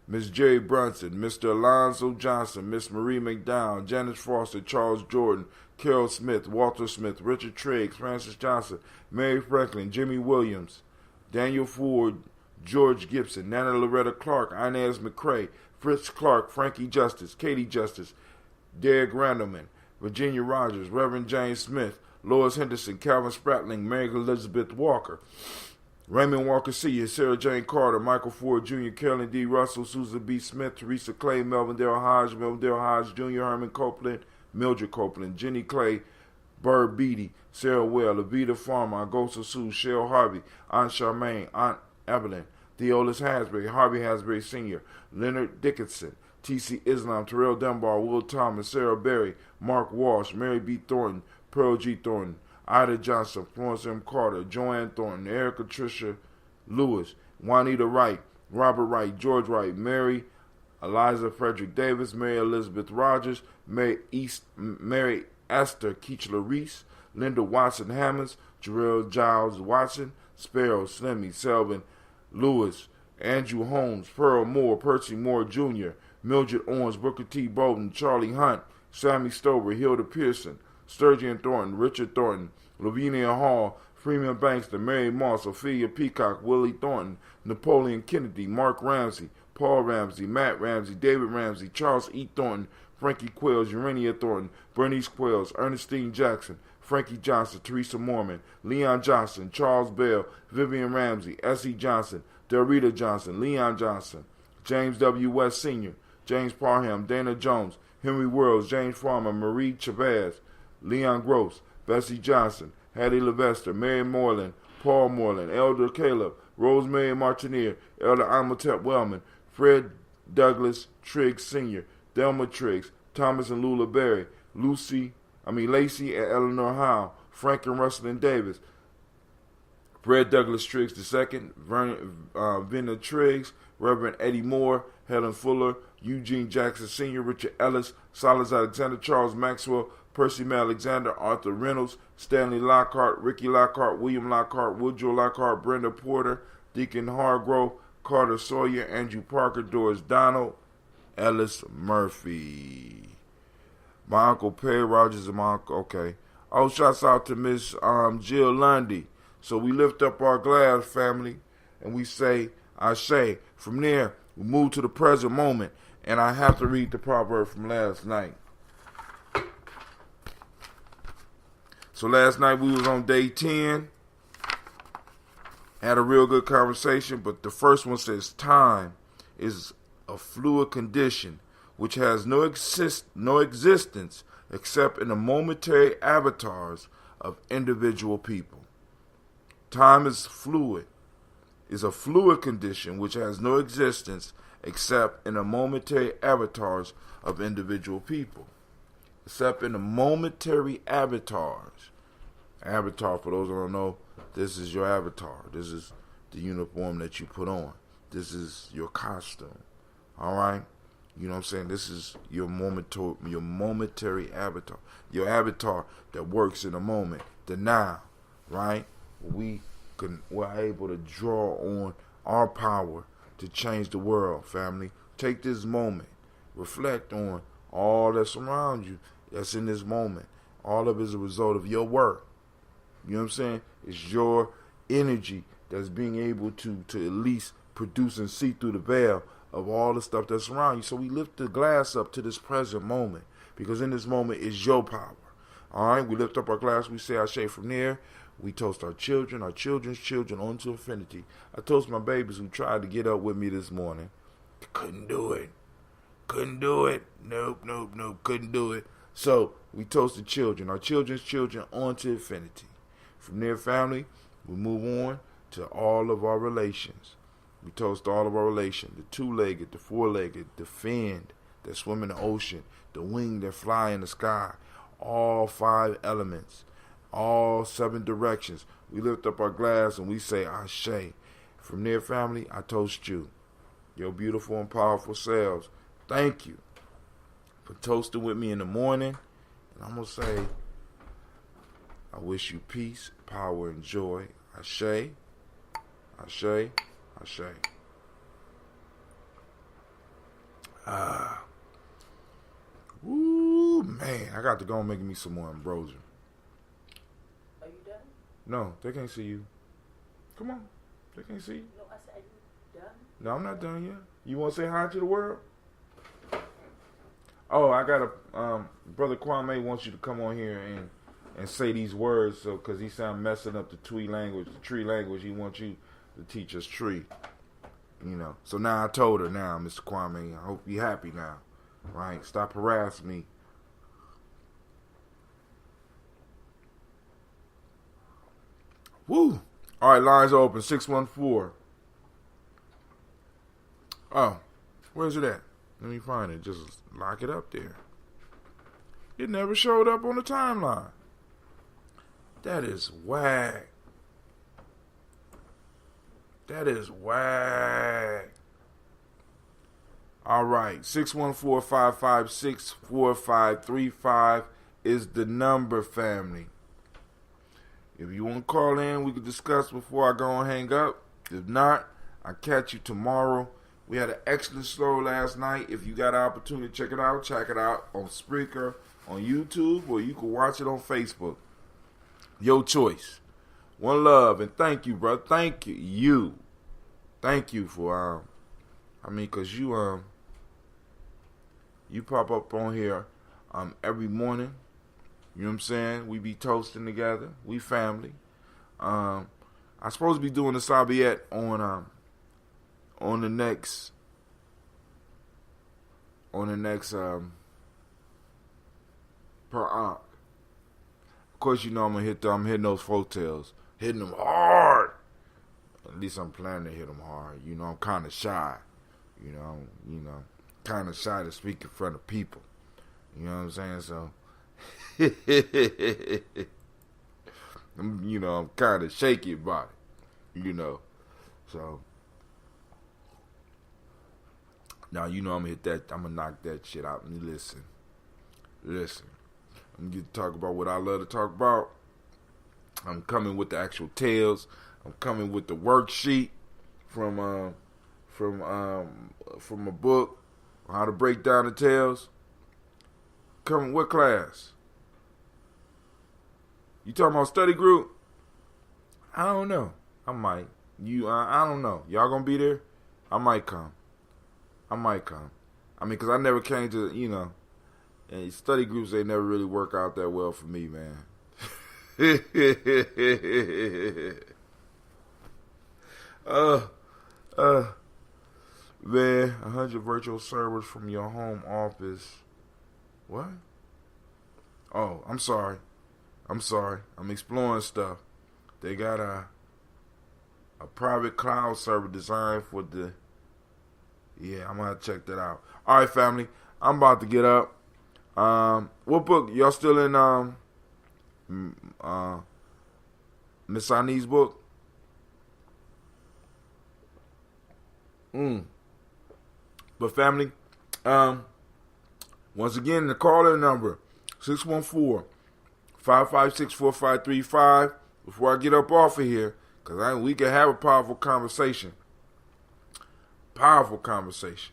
Miss Jerry Brunson, Mr. Alonzo Johnson, Miss Marie McDowell, Janice Foster, Charles Jordan, Carol Smith, Walter Smith, Richard Triggs, Francis Johnson, Mary Franklin, Jimmy Williams, Daniel Ford, George Gibson, Nana Loretta Clark, Inez McCrae, Fritz Clark, Frankie Justice, Katie Justice, Derek Randleman, Virginia Rogers, Reverend James Smith, Lois Henderson, Calvin Spratling, Mary Elizabeth Walker, Raymond Walker Sr., Sarah Jane Carter, Michael Ford Jr., Carolyn D. Russell, Susan B. Smith, Teresa Clay, Melvin Dale Hodge Jr., Herman Copeland, Mildred Copeland, Jenny Clay, Bird Beatty, Sarah Well, Levita Farmer, Augusta Sue, Cheryl Harvey, Aunt Charmaine, Aunt Evelyn, Theolis Hasbury, Harvey Hasbury Sr., Leonard Dickinson, T.C. Islam, Terrell Dunbar, Will Thomas, Sarah Berry, Mark Walsh, Mary B. Thornton, Pearl G. Thornton, Ida Johnson, Florence M. Carter, Joanne Thornton, Erica Tricia Lewis, Juanita Wright, Robert Wright, George Wright, Mary Eliza Frederick Davis, Mary Elizabeth Rogers, Mary Esther Keechler Reese, Linda Watson Hammonds, Jarrell Giles Watson, Sparrow, Slimmy, Selvin Lewis, Andrew Holmes, Pearl Moore, Percy Moore Jr., Mildred Owens, Booker T. Bowden, Charlie Hunt, Sammy Stover, Hilda Pearson, Sturgeon Thornton, Richard Thornton, Lavinia Hall, Freeman Bankster, Mary Moss, Ophelia Peacock, Willie Thornton, Napoleon Kennedy, Mark Ramsey, Paul Ramsey, Matt Ramsey, David Ramsey, Charles E. Thornton, Frankie Quills, Urania Thornton, Bernice Quills, Ernestine Jackson, Frankie Johnson, Teresa Mormon, Leon Johnson, Charles Bell, Vivian Ramsey, S.E. Johnson, Delrita Johnson, Leon Johnson, James W. West Sr., James Parham, Dana Jones, Henry Worlds, James Farmer, Marie Chavez, Leon Gross, Bessie Johnson, Hattie Levester, Mary Moreland, Paul Moreland, Elder Caleb, Rosemary Martineer, Elder Amatep Wellman, Fred Douglas Triggs Sr., Delma Triggs, Thomas and Lula Berry, Lacey and Eleanor Howe, Frank and Russell Davis, Fred Douglas Triggs II, Vina Triggs, Reverend Eddie Moore, Helen Fuller, Eugene Jackson Sr., Richard Ellis, Silas Alexander, Charles Maxwell, Percy May Alexander, Arthur Reynolds, Stanley Lockhart, Ricky Lockhart, William Lockhart, Woodrow Lockhart, Brenda Porter, Deacon Hargrove, Carter Sawyer, Andrew Parker, Doris Donald, Ellis Murphy. My Uncle Perry Rogers and my uncle, okay. Oh, shouts out to Miss Jill Lundy. So we lift up our glass, family, and we say, I say. From there, we move to the present moment. And I have to read the proverb from last night. So last night we was on day 10. Had a real good conversation, but the first one says time is a fluid condition which has no existence except in the momentary avatars of individual people. Time is a fluid condition which has no existence except in the momentary avatars of individual people. Except in the momentary avatars. Avatar, for those who don't know, this is your avatar. This is the uniform that you put on. This is your costume. All right? You know what I'm saying? This is your momentary avatar. Your avatar that works in the moment, the now, right? We're able to draw on our power to change the world, family. Take this moment. Reflect on all that's around you that's in this moment. All of it is a result of your work. You know what I'm saying? It's your energy that's being able to at least produce and see through the veil of all the stuff that's around you. So we lift the glass up to this present moment, because in this moment is your power. All right? We lift up our glass. We say, Ashe from there. We toast our children, our children's children, on to infinity. I toast my babies who tried to get up with me this morning. Couldn't do it. Nope. Couldn't do it. So we toast the children, our children's children, on to infinity. From there, family, we move on to all of our relations. We toast all of our relations. The two-legged, the four-legged, the finned that swim in the ocean, the winged that fly in the sky. All 5 elements, all 7 directions. We lift up our glass and we say, Ashe. From there, family, I toast you, your beautiful and powerful selves. Thank you for toasting with me in the morning. And I'm going to say, I wish you peace, power, and joy. Ashe. Woo, man. I got to go and make me some more ambrosia. Are you done? No, they can't see you. Come on. They can't see you. No, I said, are you done? No, I'm not done yet. You want to say hi to the world? Oh, I got Brother Kwame wants you to come on here and say these words, so because he sound messing up the tree language. He wants you to teach us tree. You know. So now I told her now, Mr. Kwame, I hope you're happy now. Right? Stop harassing me. Woo! All right, lines are open. 614. Oh, where's it at? Let me find it. Just lock it up there. It never showed up on the timeline. That is whack. All right. 614-556-4535 is the number, family. If you want to call in, we can discuss before I go and hang up. If not, I'll catch you tomorrow. We had an excellent show last night. If you got an opportunity to check it out on Spreaker, on YouTube, or you can watch it on Facebook. Your choice. One love, and thank you, bro. Thank you. Thank you for, because you pop up on here every morning. You know what I'm saying? We be toasting together. We family. I'm supposed to be doing the Sabiette on the next per Ankh. Of course, you know I'm hitting those folktales, hitting them hard. At least I'm planning to hit them hard. You know, I'm kind of shy. You know, kind of shy to speak in front of people. You know what I'm saying? So, I'm kind of shaky about it. So. Now, I'm going to hit that. I'm going to knock that shit out. And listen. I'm going to get to talk about what I love to talk about. I'm coming with the actual tales. I'm coming with the worksheet from a book on how to break down the tales. Coming, what class? You talking about study group? I don't know. I might. I don't know. Y'all going to be there? I might come. I mean, because I never came to, and study groups, they never really work out that well for me, man. Man, 100 virtual servers from your home office. What? Oh, I'm sorry. I'm exploring stuff. They got a private cloud server designed for the... Yeah, I'm going to check that out. All right, family. I'm about to get up. What book? Y'all still in Miss Ani's book? But family, once again, the call-in number, 614-556-4535. Before I get up off of here, because we can have a powerful conversation. Powerful conversation.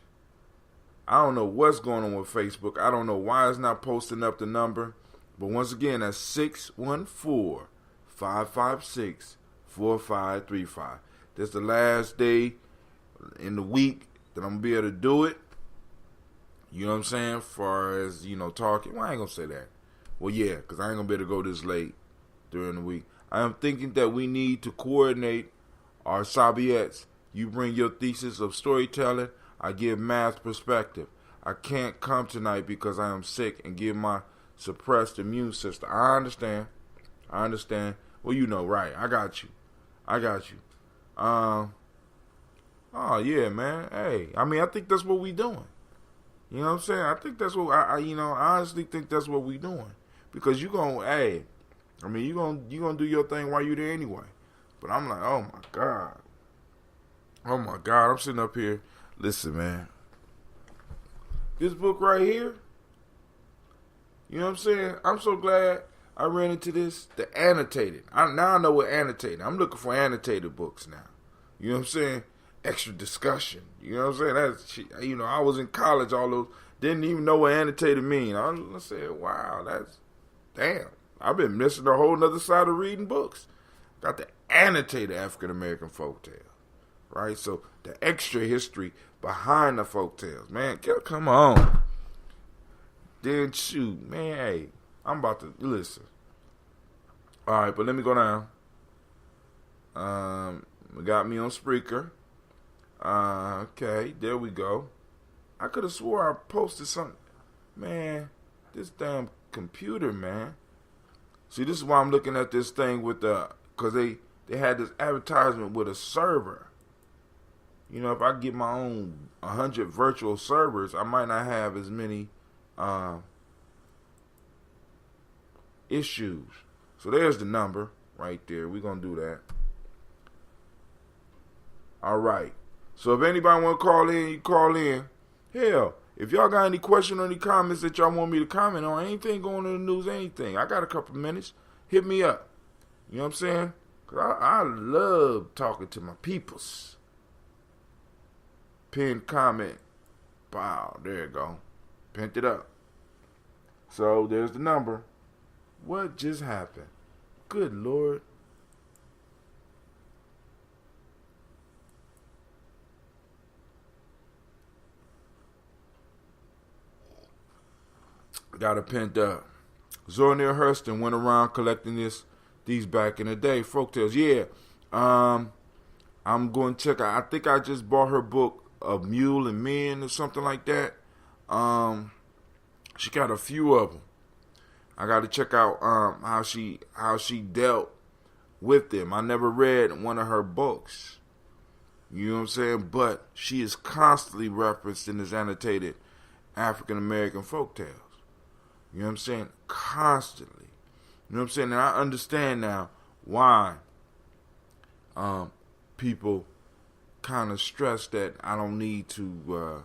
I don't know what's going on with Facebook. I don't know why it's not posting up the number. But once again, that's 614-556-4535. This is the last day in the week that I'm going to be able to do it. You know what I'm saying? As far as, talking. Well, I ain't going to say that. Well, yeah, because I ain't going to be able to go this late during the week. I am thinking that we need to coordinate our Sabiettes. You bring your thesis of storytelling. I give math perspective. I can't come tonight because I am sick and give my suppressed immune system. I understand. Well, right. I got you. Oh, yeah, man. Hey, I mean, I think that's what we doing. You know what I'm saying? I think that's what, I honestly think that's what we doing. Because you're going to do your thing while you're there anyway. But I'm like, oh, my God. I'm sitting up here. Listen, man. This book right here, you know what I'm saying? I'm so glad I ran into this. The annotated. Now I know what annotated. I'm looking for annotated books now. You know what I'm saying? Extra discussion. You know what I'm saying? That's, I was in college, all those, didn't even know what annotated mean. I said, wow, damn. I've been missing a whole nother side of reading books. Got the annotated African American folktale. Right? So the extra history behind the folktales. Man, come on. Then shoot, man, hey, I'm about to listen. All right, but let me go down. Got me on Spreaker. Okay, there we go. I could have swore I posted something. Man, this damn computer, man. See, this is why I'm looking at this thing with because they had this advertisement with a server. If I get my own 100 virtual servers, I might not have as many issues. So there's the number right there. We're going to do that. All right. So if anybody want to call in, you call in. Hell, if y'all got any questions or any comments that y'all want me to comment on, anything going on in the news, anything, I got a couple minutes. Hit me up. You know what I'm saying? Because I love talking to my peoples. Pin comment. Wow, there you go. Pinned it up. So there's the number. What just happened? Good Lord. Got it pinned up. Zornier Hurston went around collecting these back in the day. Folktales. Yeah. I'm going to check out. I think I just bought her book of Mule and Men or something like that. She got a few of them. I got to check out how she dealt with them. I never read one of her books. You know what I'm saying? But she is constantly referenced in this annotated African American folktales. You know what I'm saying? Constantly. You know what I'm saying? And I understand now why people kind of stress that I don't need to, you know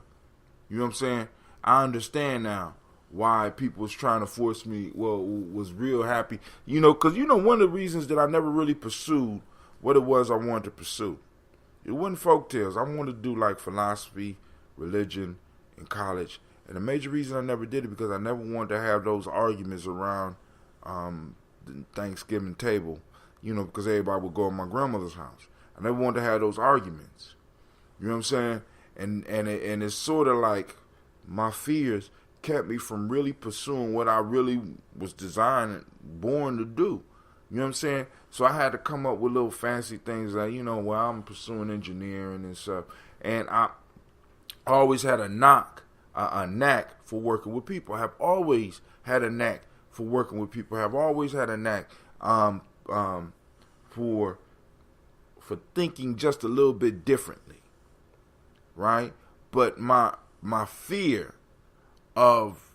what I'm saying? I understand now why people was trying to force me, was real happy. Because one of the reasons that I never really pursued what it was I wanted to pursue. It wasn't folktales. I wanted to do like philosophy, religion in college. And the major reason I never did it because I never wanted to have those arguments around the Thanksgiving table, because everybody would go to my grandmother's house. I never wanted to have those arguments. You know what I'm saying? And it's sort of like my fears kept me from really pursuing what I really was designed, born to do. You know what I'm saying? So I had to come up with little fancy things like, well, I'm pursuing engineering and stuff. And I always had a knack for working with people. I have always had a knack for working with people. I have always had a knack for thinking just a little bit differently, right? But my fear of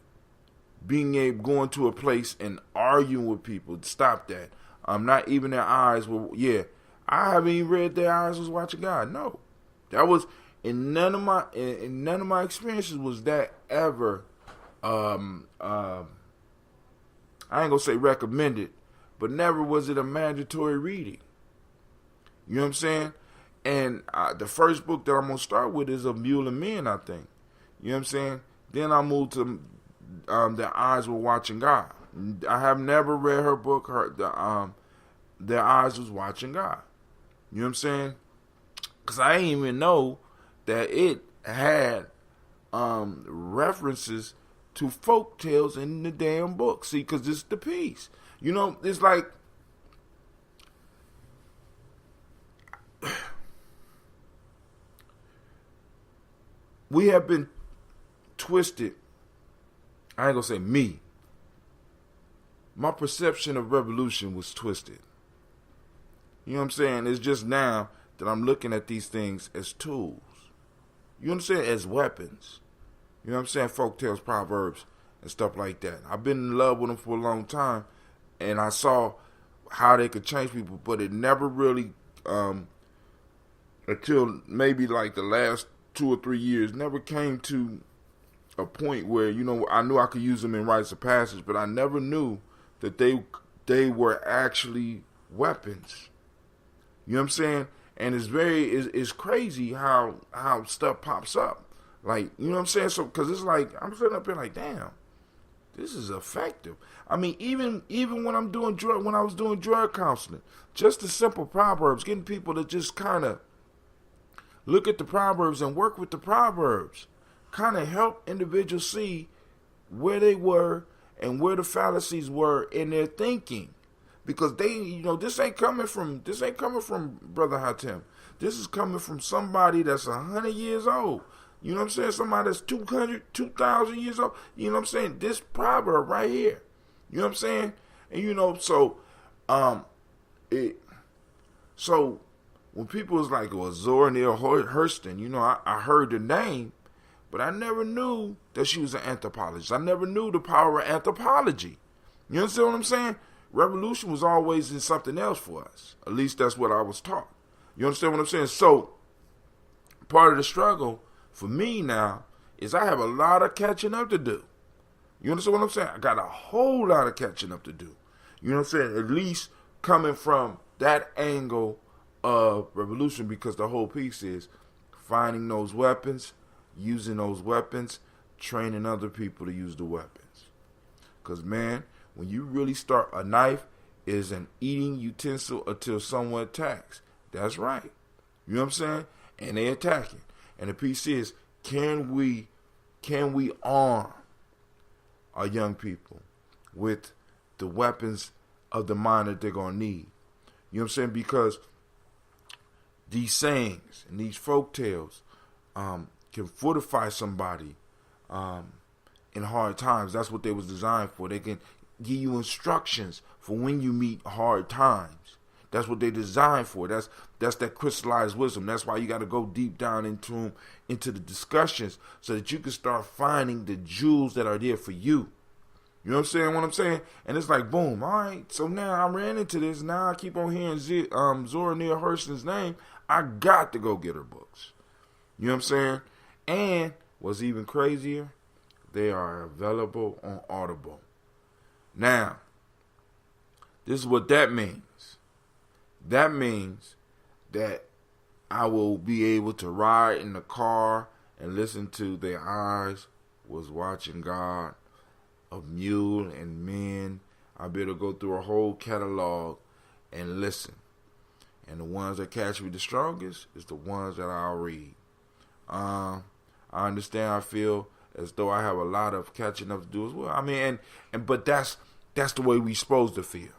going to a place and arguing with people, stop that. Not even their eyes were. Yeah, I haven't even read their eyes was watching God. No, that was in none of my experiences was that ever. I ain't gonna say recommended, but never was it a mandatory reading. You know what I'm saying? And the first book that I'm going to start with is A Mule and Men, I think. You know what I'm saying? Then I moved to Their Eyes Were Watching God. I have never read her book, Their Eyes Was Watching God. You know what I'm saying? Because I didn't even know that it had references to folk tales in the damn book. See, because it's the piece. It's like, we have been twisted. I ain't gonna say me. My perception of revolution was twisted. You know what I'm saying? It's just now that I'm looking at these things as tools. You understand? As weapons. You know what I'm saying? Folktales, proverbs, and stuff like that. I've been in love with them for a long time, and I saw how they could change people, but it never really, until maybe like the last 2 or 3 years, never came to a point where, I knew I could use them in rites of passage, but I never knew that they were actually weapons. You know what I'm saying? And it's crazy how stuff pops up. Like, you know what I'm saying? So, because it's like, I'm sitting up here like, damn, this is effective. I mean, even when I was doing drug counseling, just the simple proverbs, getting people to just kind of look at the proverbs and work with the proverbs, kind of help individuals see where they were and where the fallacies were in their thinking. Because this ain't coming from Brother Hatem. This is coming from somebody that's 100 years old. You know what I'm saying? Somebody that's 2,000 years old. You know what I'm saying? This proverb right here. You know what I'm saying? And so when people was like, well, Zora Neale Hurston, I heard the name, but I never knew that she was an anthropologist. I never knew the power of anthropology. You understand what I'm saying? Revolution was always in something else for us. At least that's what I was taught. You understand what I'm saying? So, part of the struggle for me now is I have a lot of catching up to do. You understand what I'm saying? I got a whole lot of catching up to do. You know what I'm saying? At least coming from that angle of revolution, because the whole piece is finding those weapons, using those weapons, training other people to use the weapons. Because, man, when you really start, a knife is an eating utensil until someone attacks. That's right. You know what I'm saying? And they attacking. And the piece is, can we arm our young people with the weapons of the mind that they're going to need? You know what I'm saying? Because these sayings and these folk tales can fortify somebody in hard times. That's what they was designed for. They can give you instructions for when you meet hard times. That's what they designed for. That's that crystallized wisdom. That's why you got to go deep down into the discussions so that you can start finding the jewels that are there for you. You know what I'm saying? And it's like, boom, all right. So now I ran into this. Now I keep on hearing Zora Neale Hurston's name. I got to go get her books. You know what I'm saying? And what's even crazier, they are available on Audible. Now, this is what that means. That means that I will be able to ride in the car and listen to Their Eyes Was Watching God, A Mule and Men. I'll be able to go through a whole catalog and listen. And the ones that catch me the strongest is the ones that I'll read. I understand, I feel as though I have a lot of catching up to do as well. I mean, but that's the way we supposed to feel. You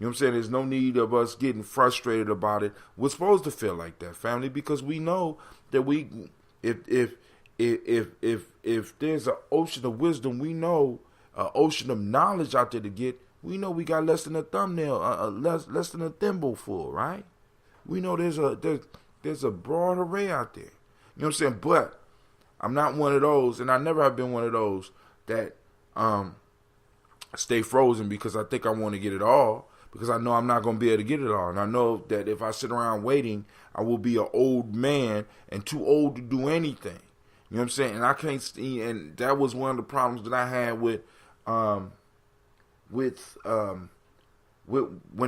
know what I'm saying? There's no need of us getting frustrated about it. We're supposed to feel like that, family, because we know that if there's an ocean of wisdom, we know an ocean of knowledge out there to get. We know we got less than a thumbnail, less than a thimble full, right? We know there's a broad array out there. You know what I'm saying? But I'm not one of those, and I never have been one of those that stay frozen because I think I want to get it all, because I know I'm not going to be able to get it all. And I know that if I sit around waiting, I will be an old man and too old to do anything. You know what I'm saying? And I can't see, and that was one of the problems that I had with when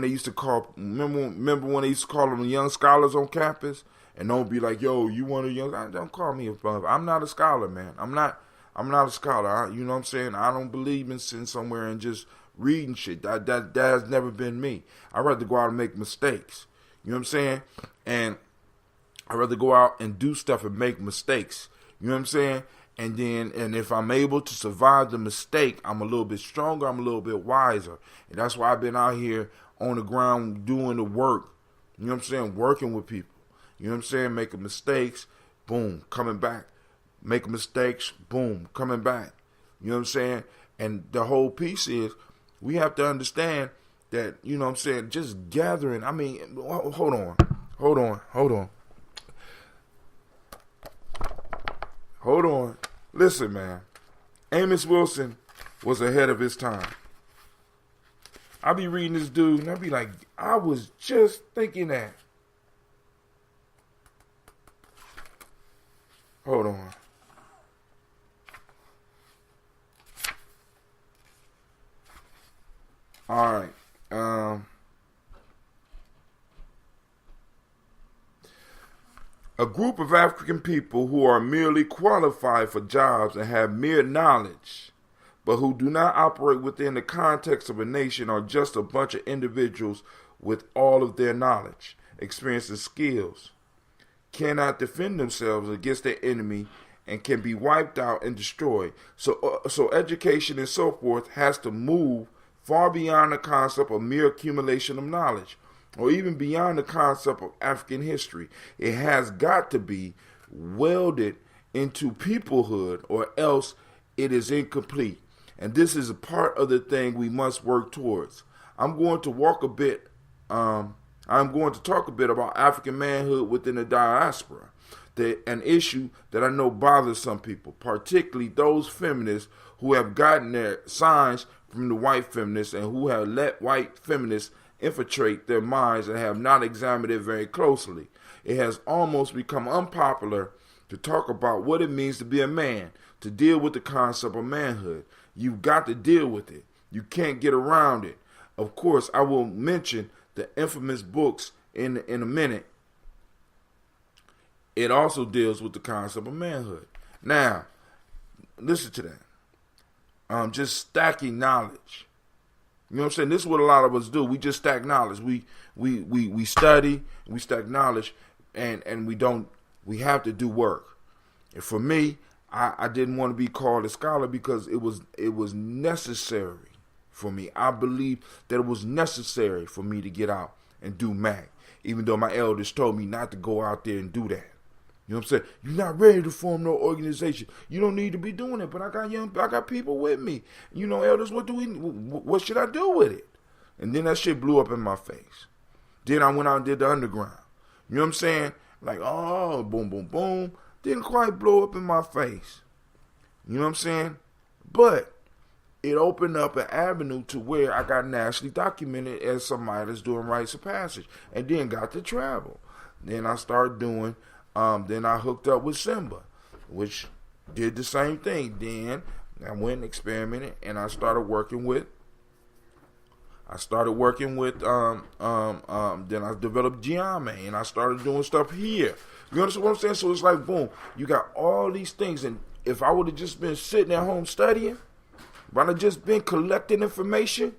they used to call, remember when they used to call them the young scholars on campus, and don't be like, yo, you want a young, don't call me a brother. I'm not a scholar, man. I'm not a scholar. You know what I'm saying? I don't believe in sitting somewhere and just reading shit. That has never been me. I'd rather go out and make mistakes. You know what I'm saying? And I'd rather go out and do stuff and make mistakes. You know what I'm saying? And if I'm able to survive the mistake, I'm a little bit stronger, I'm a little bit wiser. And that's why I've been out here on the ground doing the work. You know what I'm saying? Working with people. You know what I'm saying? Making mistakes, boom, coming back. Making mistakes, boom, coming back. You know what I'm saying? And the whole piece is we have to understand that, you know what I'm saying, just gathering. I mean, hold on. Listen, man. Amos Wilson was ahead of his time. I be reading this dude, and I be like, I was just thinking that. Hold on. All right. A group of African people who are merely qualified for jobs and have mere knowledge, but who do not operate within the context of a nation, are just a bunch of individuals with all of their knowledge, experience, and skills, cannot defend themselves against their enemy, and can be wiped out and destroyed. So education and so forth has to move far beyond the concept of mere accumulation of knowledge, or even beyond the concept of African history. It has got to be welded into peoplehood, or else it is incomplete. And this is a part of the thing we must work towards. I'm going to talk a bit about African manhood within the diaspora, an issue that I know bothers some people, particularly those feminists who have gotten their signs from the white feminists and who have let white feminists infiltrate their minds and have not examined it very closely. It has almost become unpopular to talk about what it means to be a man, to deal with the concept of manhood. You've got to deal with it. You can't get around it. Of course, I will mention the infamous books in a minute. It also deals with the concept of manhood. Now, listen to that. Just stacking knowledge. You know what I'm saying? This is what a lot of us do. We just stack knowledge. We study, we stack knowledge, and we have to do work. And for me, I didn't want to be called a scholar because it was necessary for me. I believe that it was necessary for me to get out and do MAC, even though my elders told me not to go out there and do that. You know what I'm saying? You're not ready to form no organization. You don't need to be doing it. But I got people with me. You know, elders, what should I do with it? And then that shit blew up in my face. Then I went out and did the underground. You know what I'm saying? Like, oh, boom, boom, boom. Didn't quite blow up in my face. You know what I'm saying? But it opened up an avenue to where I got nationally documented as somebody that's doing rites of passage. And then got to travel. Then I started doing... then I hooked up with Simba, which did the same thing. Then I went and experimented, and I started working with. Then I developed Gye-Nyame, and I started doing stuff here. You understand what I'm saying? So it's like, boom, you got all these things, and if I would have just been sitting at home studying, if I'd have just been collecting information,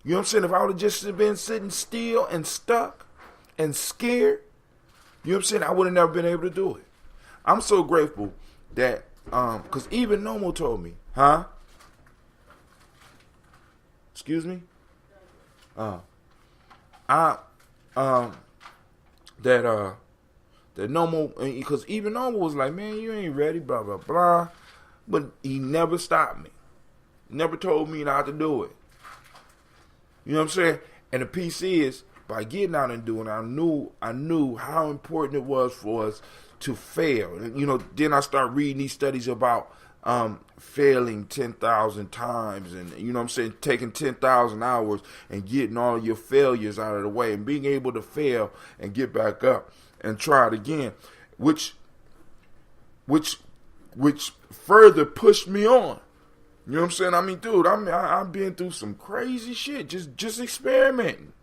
you know what I'm saying? If I would have just been sitting still and stuck and scared, you know what I'm saying, I would have never been able to do it. I'm so grateful that Because even Nomo told me, huh? Excuse me? I that Nomo, because even Nomo was like, man, you ain't ready, blah blah blah, but he never stopped me, never told me not to do it. You know what I'm saying? And the piece is, by getting out and doing it, I knew how important it was for us to fail. And, you know, then I start reading these studies about failing 10,000 times, and you know what I'm saying, taking 10,000 hours and getting all your failures out of the way and being able to fail and get back up and try it again, which further pushed me on. You know what I'm saying? I mean, dude, I've been through some crazy shit, just experimenting.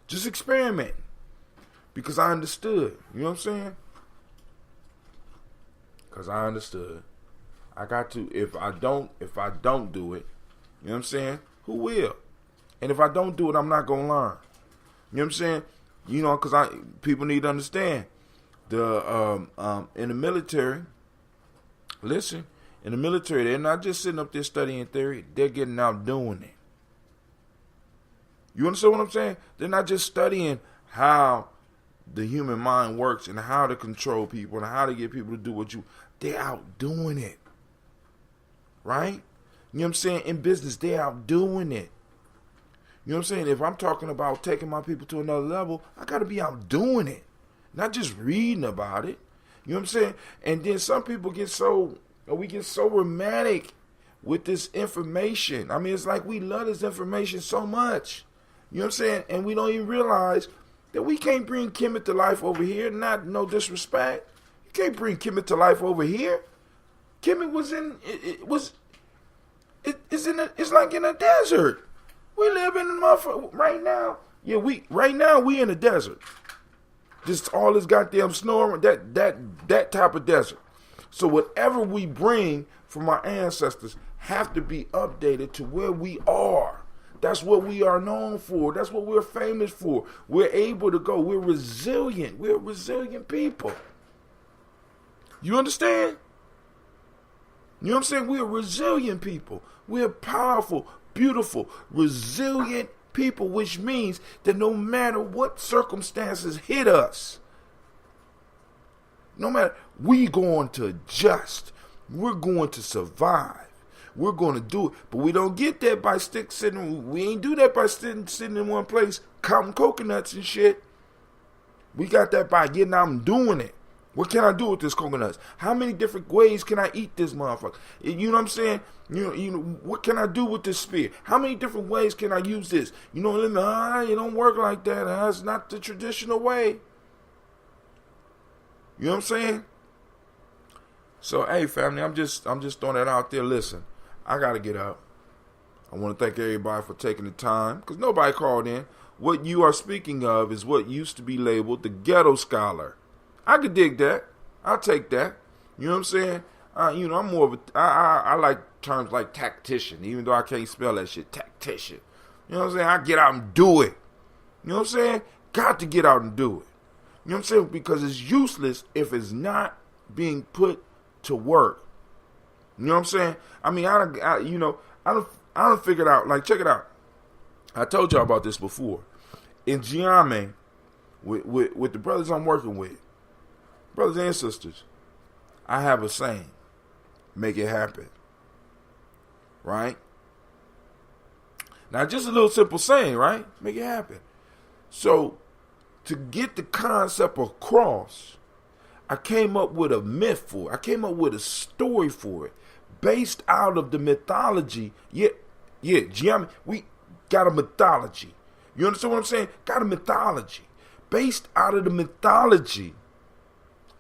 Just experimenting. Because I understood. You know what I'm saying? Because I understood. I got to, if I don't do it, you know what I'm saying? Who will? And if I don't do it, I'm not going to learn. You know what I'm saying? You know, because people need to understand. In the military, listen, in the military, they're not just sitting up there studying theory, they're getting out doing it. You understand what I'm saying? They're not just studying how the human mind works and how to control people and how to get people to do they're out doing it. Right? You know what I'm saying? In business, they're out doing it. You know what I'm saying? If I'm talking about taking my people to another level, I got to be out doing it. Not just reading about it. You know what I'm saying? And then some people get so romantic with this information. I mean, it's like we love this information so much. You know what I'm saying? And we don't even realize that we can't bring Kemet to life over here. Not no disrespect. You can't bring Kemet to life over here. Kemet it's like in a desert. We live in a motherfucker right now. Yeah, we in a desert. Just all this goddamn snoring, that type of desert. So whatever we bring from our ancestors have to be updated to where we are. That's what we are known for. That's what we're famous for. We're able to go. We're resilient. We're resilient people. You understand? You know what I'm saying? We're resilient people. We're powerful, beautiful, resilient people, which means that no matter what circumstances hit us, no matter, we're going to adjust. We're going to survive. We're going to do it. But we don't get that by sitting. We ain't do that by sitting in one place counting coconuts and shit. We got that by getting out and doing it. What can I do with this coconuts? How many different ways can I eat this motherfucker? You know what I'm saying? You know, what can I do with this spear? How many different ways can I use this? You know, it don't work like that. It's not the traditional way. You know what I'm saying? So, hey, family, I'm just throwing that out there. Listen, I got to get up. I want to thank everybody for taking the time, because nobody called in. What you are speaking of is what used to be labeled the ghetto scholar. I could dig that. I'll take that. You know what I'm saying? You know, I'm more of a, I like terms like tactician, even though I can't spell that shit, tactician. You know what I'm saying? I get out and do it. You know what I'm saying? Got to get out and do it. You know what I'm saying? Because it's useless if it's not being put to work. You know what I'm saying? I mean, I don't figure it out. Like, check it out. I told y'all about this before. In Gye-Nyame, with the brothers I'm working with, brothers and sisters, I have a saying: make it happen. Right? Now, just a little simple saying, right? Make it happen. So, to get the concept across, I came up with a myth for it. I came up with a story for it, based out of the mythology. Gye-Nyame, we got a mythology. You understand what I'm saying? Got a mythology. Based out of the mythology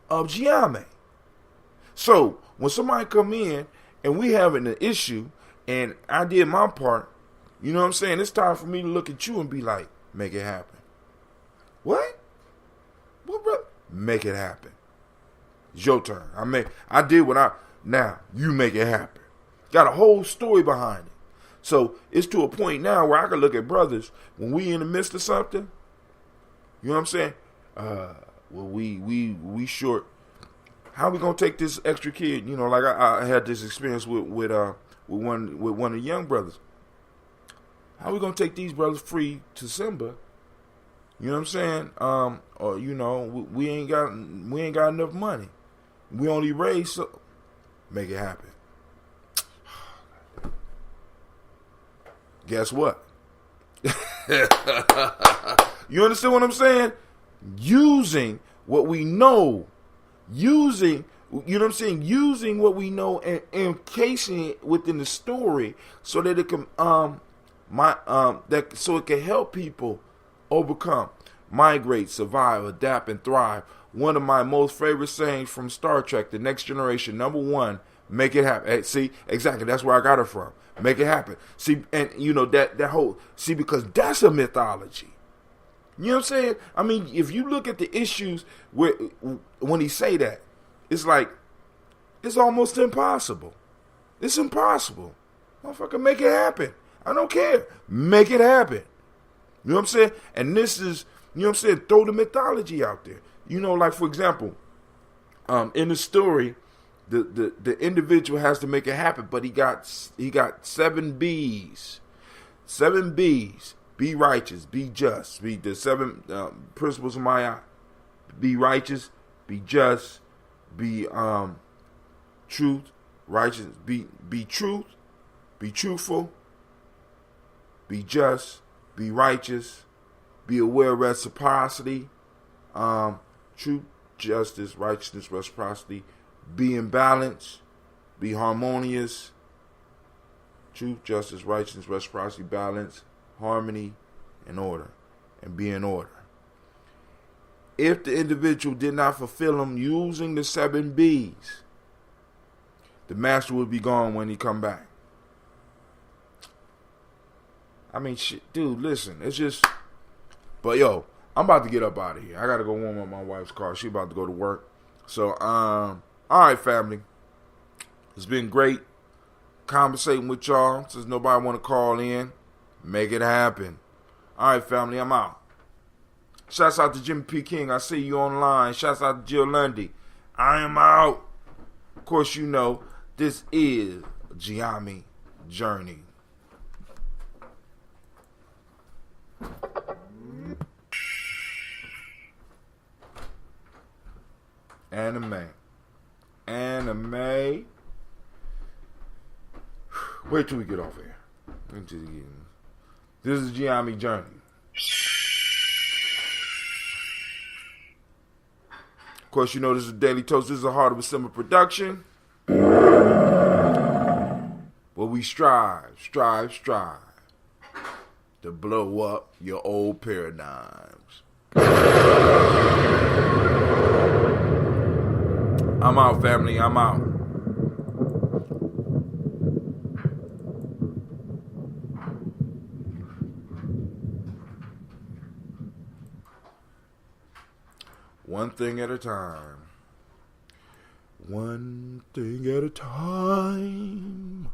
of Gye-Nyame. So, when somebody come in and we having an issue and I did my part, you know what I'm saying? It's time for me to look at you and be like, make it happen. What? What, bro? Make it happen. It's your turn. I did now you make it happen. Got a whole story behind it. So it's to a point now where I can look at brothers when we in the midst of something. You know what I'm saying? Well, we short how we gonna take this extra kid? You know, like I had this experience with one of the young brothers. How we gonna take these brothers free to Simba? You know what I'm saying? Or you know, we ain't got enough money. We only raise, so make it happen. Guess what? You understand what I'm saying? Using what we know, using what we know and encasing it within the story so that it can so it can help people overcome, migrate, survive, adapt, and thrive. One of my most favorite sayings from Star Trek, The Next Generation, number one, make it happen. See, exactly, that's where I got it from. Make it happen. See, and you know, that whole, see, because that's a mythology. You know what I'm saying? I mean, if you look at the issues when he say that, it's like, it's almost impossible. It's impossible. Motherfucker, make it happen. I don't care. Make it happen. You know what I'm saying? And this is, you know what I'm saying, throw the mythology out there. You know, like, for example, in the story, the individual has to make it happen, but he got 7 B's. 7 B's. Be righteous, be just. Be the 7 principles of my eye. Be righteous, be just, be truth, righteous, be truth, be truthful, be just, be righteous, be aware of reciprocity, truth, justice, righteousness, reciprocity, be in balance, be harmonious, truth, justice, righteousness, reciprocity, balance, harmony, and order, and be in order. If the individual did not fulfill them using the 7 B's, the master would be gone when he come back. I mean, shit, dude, listen, it's just, but yo, I'm about to get up out of here. I gotta go warm up my wife's car. She about to go to work. So, all right, family. It's been great conversating with y'all. Since nobody want to call in, make it happen. All right, family, I'm out. Shouts out to Jimmy P. King. I see you online. Shouts out to Jill Lundy. I am out. Of course, you know, this is Gye-Nyame Journey. Anime. Wait till we get off here. This is Gye-Nyame Journey. Of course, you know this is Daily Toast. This is a Heart of a Simba production. Where we strive to blow up your old paradigms. I'm out, family. I'm out. One thing at a time. One thing at a time.